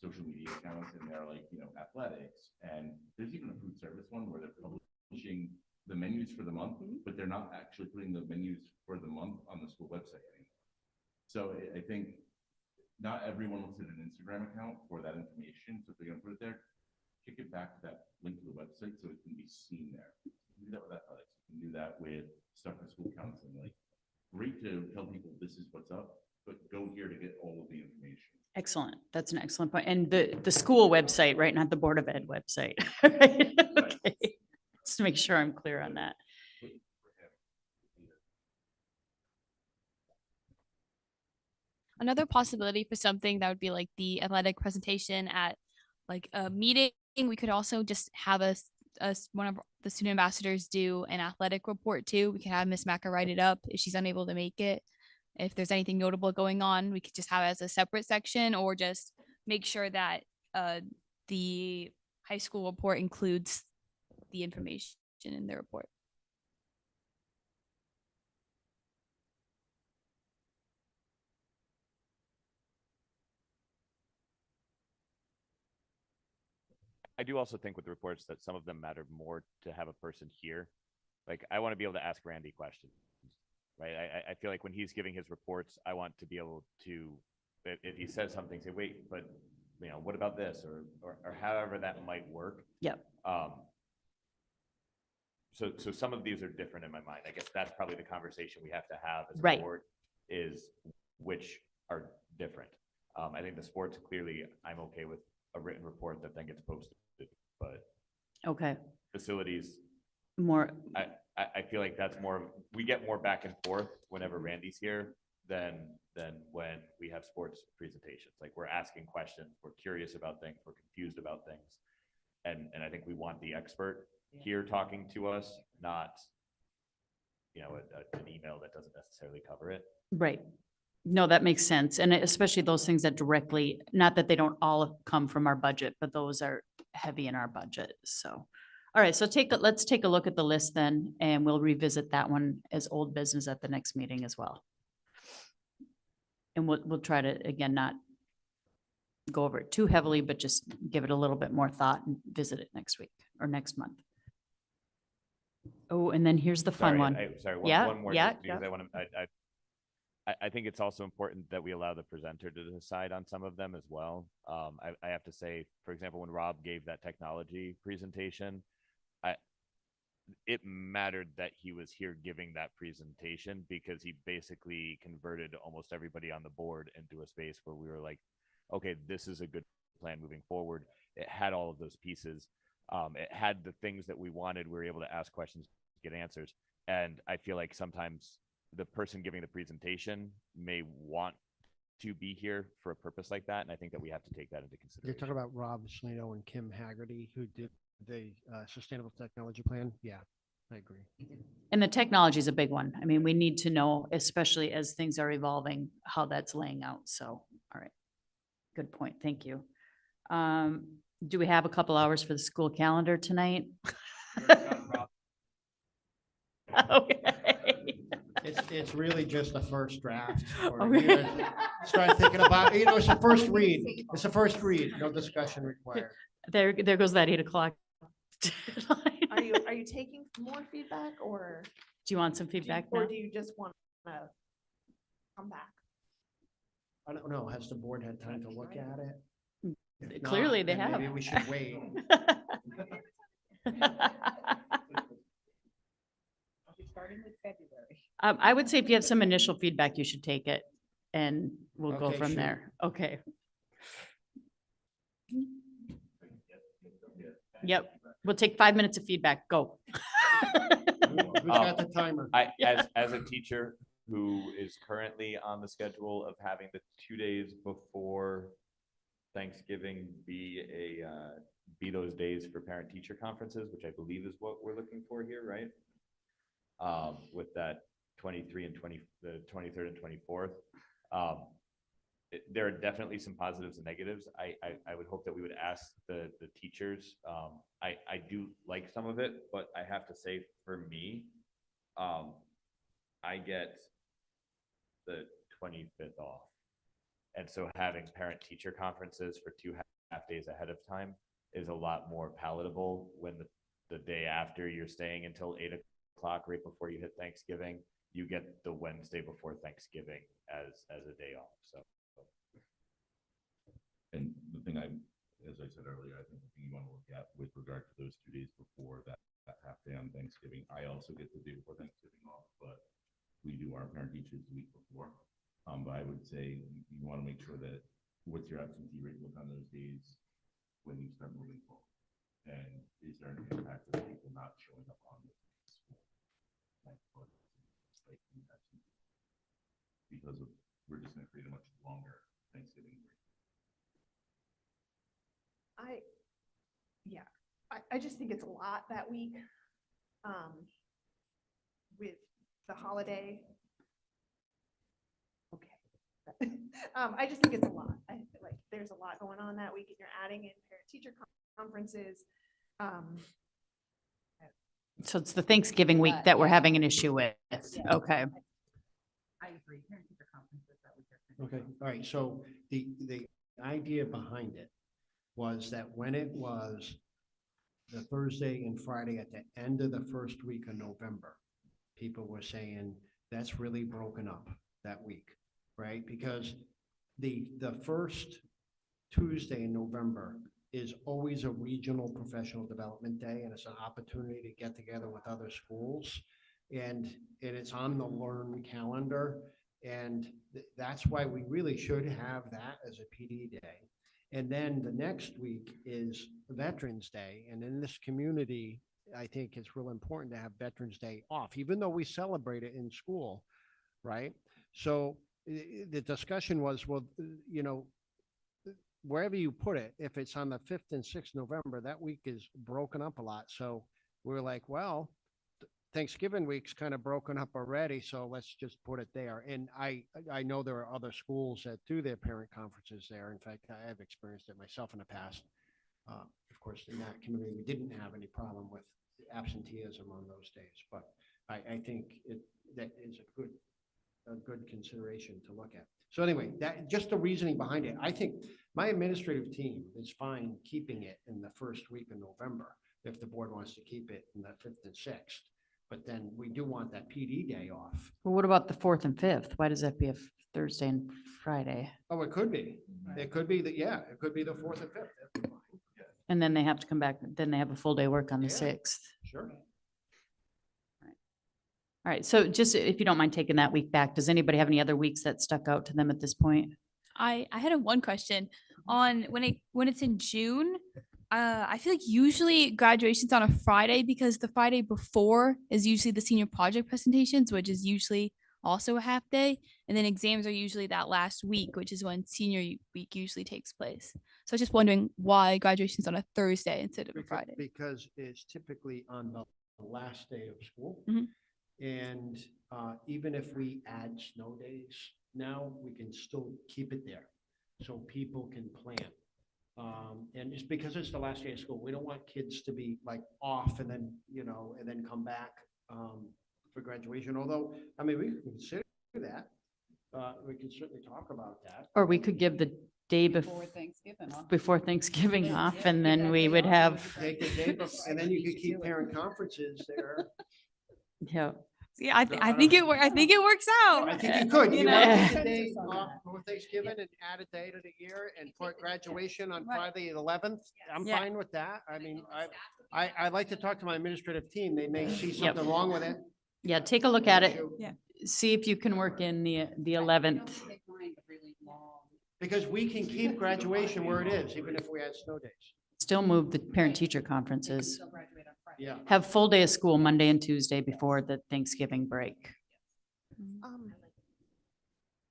Speaker 13: social media accounts and they're like, athletics, and there's even a food service one where they're publishing the menus for the month, but they're not actually putting the menus for the month on the school website anymore. So I think not everyone looks at an Instagram account for that information. So if they're gonna put it there, kick it back to that link to the website so it can be seen there. You can do that with athletics. You can do that with stuff for school counseling. Like, great to tell people this is what's up, but go here to get all of the information.
Speaker 1: Excellent. That's an excellent point. And the school website, right? Not the Board of Ed website. Right? Okay. Just to make sure I'm clear on that.
Speaker 12: Another possibility for something that would be like the athletic presentation at like a meeting, we could also just have one of the student ambassadors do an athletic report too. We could have Miss Macker write it up if she's unable to make it. If there's anything notable going on, we could just have it as a separate section, or just make sure that the high school report includes the information in the report.
Speaker 5: I do also think with the reports that some of them matter more to have a person here. Like, I want to be able to ask Randy questions, right? I feel like when he's giving his reports, I want to be able to, if he says something, say, wait, but what about this, or however that might work.
Speaker 1: Yep.
Speaker 5: So some of these are different in my mind. I guess that's probably the conversation we have to have as a
Speaker 1: Right.
Speaker 5: board, is which are different. I think the sports, clearly, I'm okay with a written report that then gets posted, but
Speaker 1: Okay.
Speaker 5: facilities,
Speaker 1: More,
Speaker 5: I feel like that's more, we get more back and forth whenever Randy's here than when we have sports presentations. Like, we're asking questions, we're curious about things, we're confused about things. And I think we want the expert here talking to us, not, an email that doesn't necessarily cover it.
Speaker 1: right. No, that makes sense. And especially those things that directly, not that they don't all come from our budget, but those are heavy in our budget. So, All right, so let's take a look at the list then, and we'll revisit that one as old business at the next meeting as well. And we'll try to, again, not go over it too heavily, but just give it a little bit more thought and visit it next week or next month. Oh, and then here's the fun
Speaker 5: Sorry,
Speaker 1: one.
Speaker 5: Sorry,
Speaker 1: Yeah,
Speaker 5: one more,
Speaker 1: yeah,
Speaker 5: just because I want to, I think it's also important that we allow the presenter to decide on some of them as well. I have to say, for example, when Rob gave that technology presentation, it mattered that he was here giving that presentation, because he basically converted almost everybody on the board into a space where we were like, okay, this is a good plan moving forward. It had all of those pieces. It had the things that we wanted. We were able to ask questions, get answers. And I feel like sometimes the person giving the presentation may want to be here for a purpose like that. And I think that we have to take that into
Speaker 4: You're
Speaker 5: consideration.
Speaker 4: talking about Rob Salino and Kim Haggerty, who did the Sustainable Technology Plan? Yeah, I agree.
Speaker 1: And the technology is a big one. I mean, we need to know, especially as things are evolving, how that's laying out. So, all right. Good point. Thank you. Do we have a couple hours for the school calendar tonight? Okay.
Speaker 4: It's really just the first draft.
Speaker 1: Okay.
Speaker 4: Start thinking about, it's the first read. It's the first read, no discussion required.
Speaker 1: There goes that 8 o'clock.
Speaker 3: Are you taking more feedback, or
Speaker 1: Do you want some feedback now?
Speaker 3: or do you just want to come back?
Speaker 4: I don't know, has the board had time to look at it? If not,
Speaker 1: Clearly they
Speaker 4: then
Speaker 1: have.
Speaker 4: Maybe we should wait.
Speaker 6: Starting with February.
Speaker 1: I would say if you have some initial feedback, you should take it and we'll go
Speaker 4: Okay,
Speaker 1: from
Speaker 4: sure.
Speaker 1: there. Okay. Yep. We'll take 5 minutes of feedback. Go.
Speaker 4: Who's got the timer?
Speaker 5: As a teacher who is currently on the schedule of having the 2 days before Thanksgiving be those days for parent-teacher conferences, which I believe is what we're looking for here, right? With that 23 and the 23rd and 24th. There are definitely some positives and negatives. I would hope that we would ask the teachers. I do like some of it, but I have to say, for me, I get the 25th off. And so having parent-teacher conferences for 2 half days ahead of time is a lot more palatable when the day after you're staying until 8 o'clock right before you hit Thanksgiving, you get the Wednesday before Thanksgiving as a day off. So.
Speaker 13: And the thing as I said earlier, I think the thing you want to look at with regard to those 2 days before that half day on Thanksgiving, I also get the day before Thanksgiving off, but we do our parent teachers the week before. But I would say you want to make sure that what's your absentee rate look on those days when you start moving forward, and is there an impact of people not showing up on the school? Because we're just going to create a much longer Thanksgiving break.
Speaker 3: I just think it's a lot that week, with the holiday. Okay. I just think it's a lot. I feel like there's a lot going on that week, and you're adding in parent-teacher conferences.
Speaker 1: So it's the Thanksgiving week that we're having an issue with. Okay.
Speaker 6: I agree. Parent-teacher conferences that week are.
Speaker 4: Okay, all right, so the idea behind it was that when it was the Thursday and Friday at the end of the first week of November, people were saying that's really broken up that week, right? Because the first Tuesday in November is always a regional professional development day, and it's an opportunity to get together with other schools. And it's on the Learn calendar. And that's why we really should have that as a PD day. And then the next week is Veterans Day. And in this community, I think it's real important to have Veterans Day off, even though we celebrate it in school, right? So the discussion was, well, wherever you put it, if it's on the 5th and 6th November, that week is broken up a lot. So we're like, well, Thanksgiving week's kind of broken up already, so let's just put it there. And I know there are other schools that do their parent conferences there. In fact, I have experienced it myself in the past. Of course, in that community, we didn't have any problem with absenteeism on those days, but I think that is a good consideration to look at. So anyway, that, just the reasoning behind it, I think my administrative team is fine keeping it in the first week of November, if the board wants to keep it in the 5th and 6th. But then we do want that PD day off.
Speaker 1: Well, what about the 4th and 5th? Why does that be a Thursday and Friday?
Speaker 4: Oh, it could be. It could be that, yeah, it could be the 4th and 5th. That'd be fine.
Speaker 1: And then they have to come back, then they have a full day work on the
Speaker 4: Yeah.
Speaker 1: 6th.
Speaker 4: Sure.
Speaker 1: All right, so just if you don't mind taking that week back, does anybody have any other weeks that stuck out to them at this point?
Speaker 12: I had one question on when it's in June. I feel like usually graduation's on a Friday because the Friday before is usually the senior project presentations, which is usually also a half day. And then exams are usually that last week, which is when senior week usually takes place. So I was just wondering why graduation's on a Thursday instead of a Friday.
Speaker 4: Because it's typically on the last day of school.
Speaker 12: Mhm.
Speaker 4: And even if we add snow days, now we can still keep it there so people can plan. And just because it's the last day of school, we don't want kids to be like off and then, and then come back for graduation. Although, I mean, we can consider that. We can certainly talk about that.
Speaker 1: Or we could give the day before Thanksgiving off, and then we would have,
Speaker 4: Take the day before, and then you could keep parent conferences there.
Speaker 1: yeah.
Speaker 12: Yeah, I think it works out.
Speaker 4: I think you could.
Speaker 12: You
Speaker 4: You
Speaker 12: know?
Speaker 4: want to take a day off for Thanksgiving and add a day to the year and put graduation on Friday the 11th? I'm
Speaker 1: Yeah.
Speaker 4: fine with that. I mean, I'd like to talk to my administrative team. They may see something wrong with it.
Speaker 1: Yeah, take a look at it.
Speaker 12: Yeah.
Speaker 1: See if you can work in the 11th.
Speaker 4: Because we can keep graduation where it is, even if we add snow days.
Speaker 1: Still move the parent-teacher conferences.
Speaker 4: Yeah.
Speaker 1: Have full day of school Monday and Tuesday before the Thanksgiving break.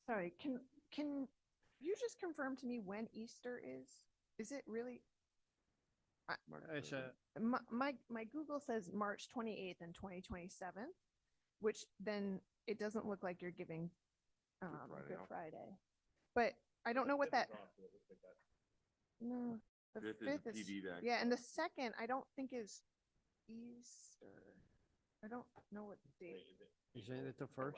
Speaker 3: Sorry, can you just confirm to me when Easter is? Is it really?
Speaker 4: It's a,
Speaker 3: My Google says March 28th and 2027, which then it doesn't look like you're giving Good Friday. But I don't know what that. No, the 5th is, yeah, and the 2nd I don't think is Easter. I don't know what date.
Speaker 4: is it the first?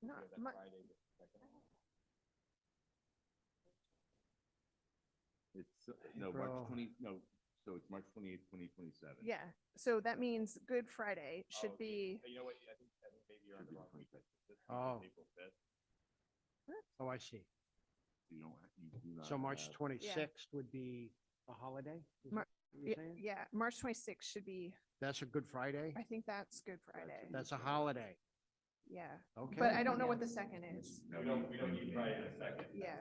Speaker 3: No,
Speaker 13: It's, no, March
Speaker 4: April.
Speaker 13: 20, no, so it's March 28th, 2027.
Speaker 3: yeah, so that means Good Friday should be.
Speaker 5: You know what? I think maybe you're on the wrong week.
Speaker 4: Oh.
Speaker 5: April 5th.
Speaker 4: Oh, I see.
Speaker 13: You do not
Speaker 4: So March
Speaker 13: have-
Speaker 4: 26th would be a holiday? Is
Speaker 3: Mar-
Speaker 4: that what you're saying?
Speaker 3: Yeah, March 26th should be,
Speaker 4: That's a Good Friday?
Speaker 3: I think that's Good Friday.
Speaker 4: That's a holiday.
Speaker 3: Yeah,
Speaker 4: Okay.
Speaker 3: but I don't know what the 2nd is.
Speaker 5: No, we don't need Friday the 2nd.
Speaker 3: Yeah,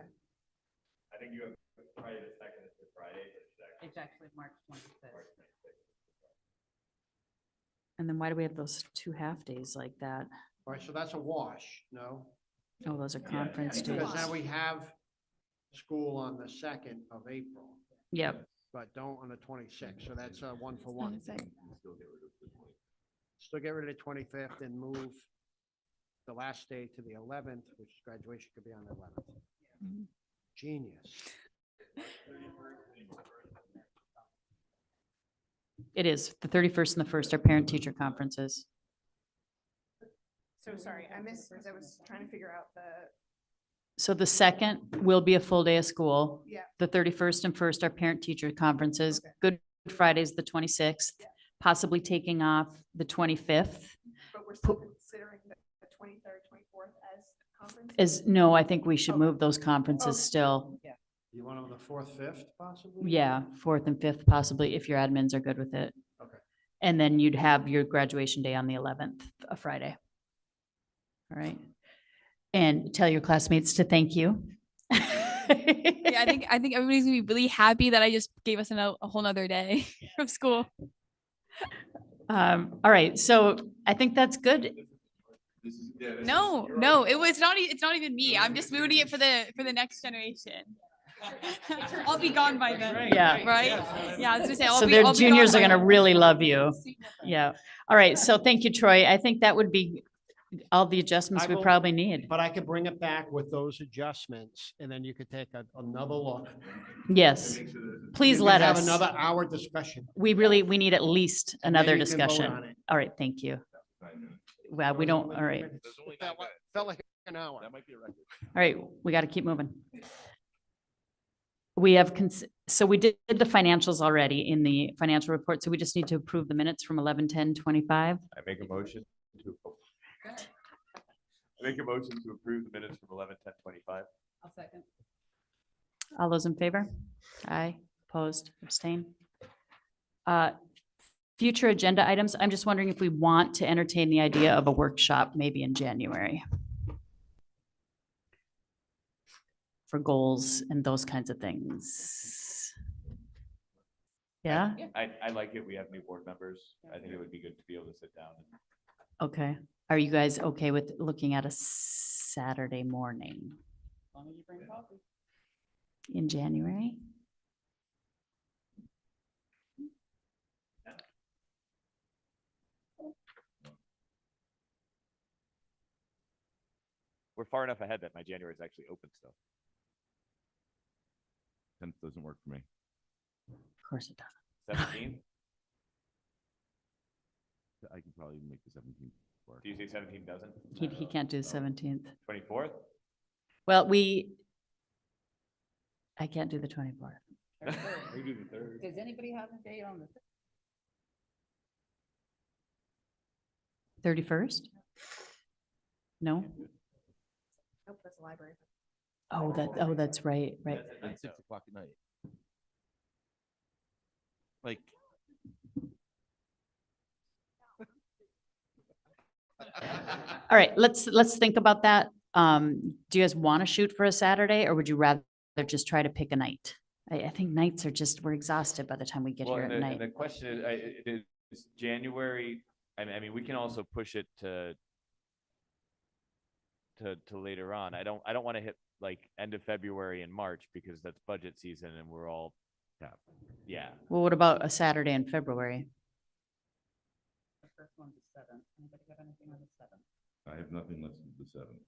Speaker 5: I think you have Friday the 2nd is Good Friday, but
Speaker 6: It's actually March 25th.
Speaker 1: And then why do we have those 2 half days like that?
Speaker 4: All right, so that's a wash, no?
Speaker 1: Oh, those are conference days.
Speaker 4: Because now we have school on the 2nd of April,
Speaker 1: Yep.
Speaker 4: but don't on the 26th, so that's a 1-for-1. Still get rid of the 25th and move the last day to the 11th, which graduation could be on the 11th. Genius.
Speaker 1: It is. The 31st and the 1st are parent-teacher conferences.
Speaker 3: so sorry, I missed, because I was trying to figure out
Speaker 1: So the 2nd will be a full day of school.
Speaker 3: yeah,
Speaker 1: The 31st and 1st are parent-teacher conferences.
Speaker 3: Okay.
Speaker 1: Good Friday's the 26th, possibly taking off the 25th.
Speaker 3: but we're still considering the 23rd, 24th as conference.
Speaker 1: No, I think we should
Speaker 3: Okay.
Speaker 1: move those conferences
Speaker 3: Okay.
Speaker 1: still.
Speaker 4: You want them the 4th, 5th possibly?
Speaker 1: Yeah, 4th and 5th possibly, if your admins are good with it.
Speaker 4: Okay.
Speaker 1: And then you'd have your graduation day on the 11th, a Friday. All right. And tell your classmates to thank you.
Speaker 12: Yeah, I think everybody's gonna be really happy that I just gave us a whole nother day of school.
Speaker 1: All right, so I think that's good.
Speaker 12: No, it's not even me. I'm just moving it for the next generation. I'll be gone by then.
Speaker 1: Yeah.
Speaker 12: Right? Yeah, I was gonna say,
Speaker 1: So their
Speaker 12: I'll be
Speaker 1: juniors
Speaker 12: gone
Speaker 1: are
Speaker 12: by
Speaker 1: gonna
Speaker 12: then.
Speaker 1: really love you. Yeah. All right, so thank you, Troy. I think that would be all the adjustments
Speaker 4: I
Speaker 1: we
Speaker 4: will-
Speaker 1: probably need.
Speaker 4: But I could bring it back with those adjustments and then you could take another look.
Speaker 1: Yes, please
Speaker 4: You can
Speaker 1: let
Speaker 4: have
Speaker 1: us.
Speaker 4: another hour discussion.
Speaker 1: We need at least
Speaker 4: And then
Speaker 1: another
Speaker 4: you can vote
Speaker 1: discussion.
Speaker 4: on it.
Speaker 1: All right, thank you. Well, we don't, all right,
Speaker 4: Felt like an hour.
Speaker 5: That might be a record.
Speaker 1: all right, we got to keep moving. We have, so we did the financials already in the financial report, so we just need to approve the minutes from 11/10/25.
Speaker 5: I make a motion to. I make a motion to approve the minutes from 11/10/25.
Speaker 6: I'll second.
Speaker 1: All those in favor? Aye, opposed, abstain. Future agenda items, I'm just wondering if we want to entertain the idea of a workshop maybe in January for goals and those kinds of things. Yeah,
Speaker 5: I like it. We have new board members. I think it would be good to be able to sit down.
Speaker 1: okay. Are you guys okay with looking at a Saturday morning in January?
Speaker 5: We're far enough ahead that my January is actually open still.
Speaker 13: 10th doesn't work for me.
Speaker 1: Of course it does.
Speaker 5: 17th?
Speaker 13: I could probably make the 17th work.
Speaker 5: Do you say 17 doesn't?
Speaker 1: He can't do 17th.
Speaker 5: 24th?
Speaker 1: Well, I can't do the 24th.
Speaker 5: We do the 3rd.
Speaker 6: Does anybody have a date on the?
Speaker 1: 31st? No?
Speaker 3: Nope, that's the library.
Speaker 1: Oh, that's right, right.
Speaker 13: At 6 o'clock at night. Like.
Speaker 1: All right, let's think about that. Do you guys want to shoot for a Saturday or would you rather just try to pick a night? I think nights are just, we're exhausted by the time we get
Speaker 5: Well,
Speaker 1: here
Speaker 5: and
Speaker 1: at
Speaker 5: the,
Speaker 1: night.
Speaker 5: and the question is January, I mean, we can also push it to later on. I don't want to hit like end of February and March because that's budget season and we're all, yeah.
Speaker 1: Well, what about a Saturday in February?
Speaker 6: The first one's the 7th. Anybody got anything on the 7th?
Speaker 13: I have nothing less than the 7th.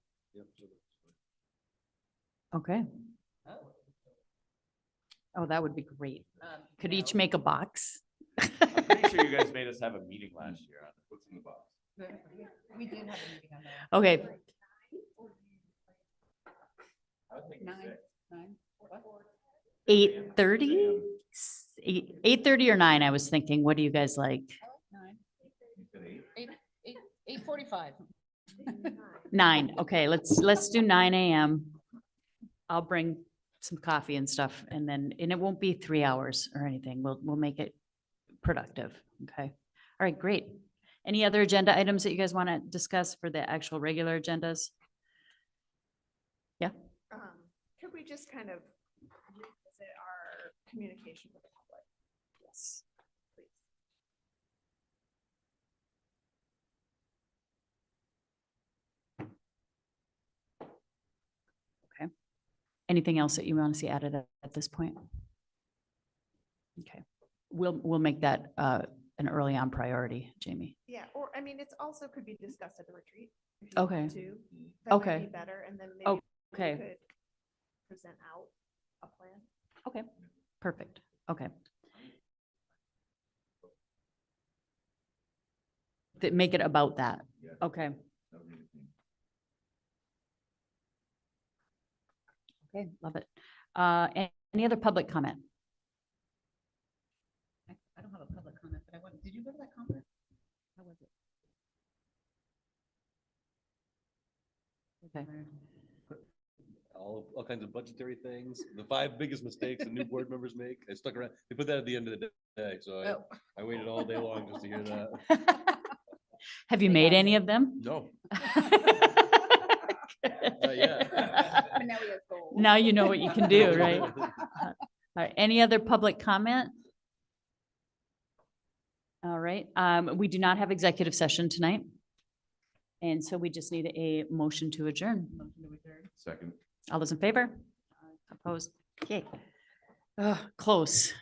Speaker 1: Okay.
Speaker 6: Oh.
Speaker 1: Oh, that would be great. Could each make a box?
Speaker 5: I'm pretty sure you guys made us have a meeting last year on what's in the box.
Speaker 6: We did have a meeting on that.
Speaker 1: Okay,
Speaker 6: 9. What?
Speaker 1: 8:30? 8:30 or 9, I was thinking. What do you guys like?
Speaker 6: 9. 8:45.
Speaker 1: 9, okay, let's do 9 a.m. I'll bring some coffee and stuff and it won't be 3 hours or anything. We'll make it productive, okay? All right, great. Any other agenda items that you guys want to discuss for the actual regular agendas? Yeah,
Speaker 3: Could we just kind of revisit our communication with the public? Yes. Please.
Speaker 1: anything else that you want to see added at this point? Okay, we'll make that an early on priority, Jamie.
Speaker 3: Yeah, or I mean, it's also could be discussed at the retreat. if you
Speaker 1: Okay.
Speaker 3: want to. That might
Speaker 1: Okay.
Speaker 3: be better, and then maybe we
Speaker 1: Okay,
Speaker 3: could present out a plan.
Speaker 1: okay, perfect, okay. Make it about that,
Speaker 13: Yeah.
Speaker 1: okay.
Speaker 13: That would be the thing.
Speaker 1: Okay, love it. Any other public comment?
Speaker 6: I don't have a public comment, but I want, did you go to that conference? How was it?
Speaker 1: Okay.
Speaker 16: All kinds of budgetary things, the 5 biggest mistakes that new board members make. I stuck around, they put that at the end of the day, so I waited all day long just to hear that.
Speaker 1: Have you made any of them?
Speaker 16: No.
Speaker 6: But now we have goals.
Speaker 1: Now you know what you can do, right? All right, any other public comment? All right, we do not have executive session tonight. And so we just need a motion to adjourn.
Speaker 13: Second.
Speaker 1: All those in favor? Opposed? Okay. Close.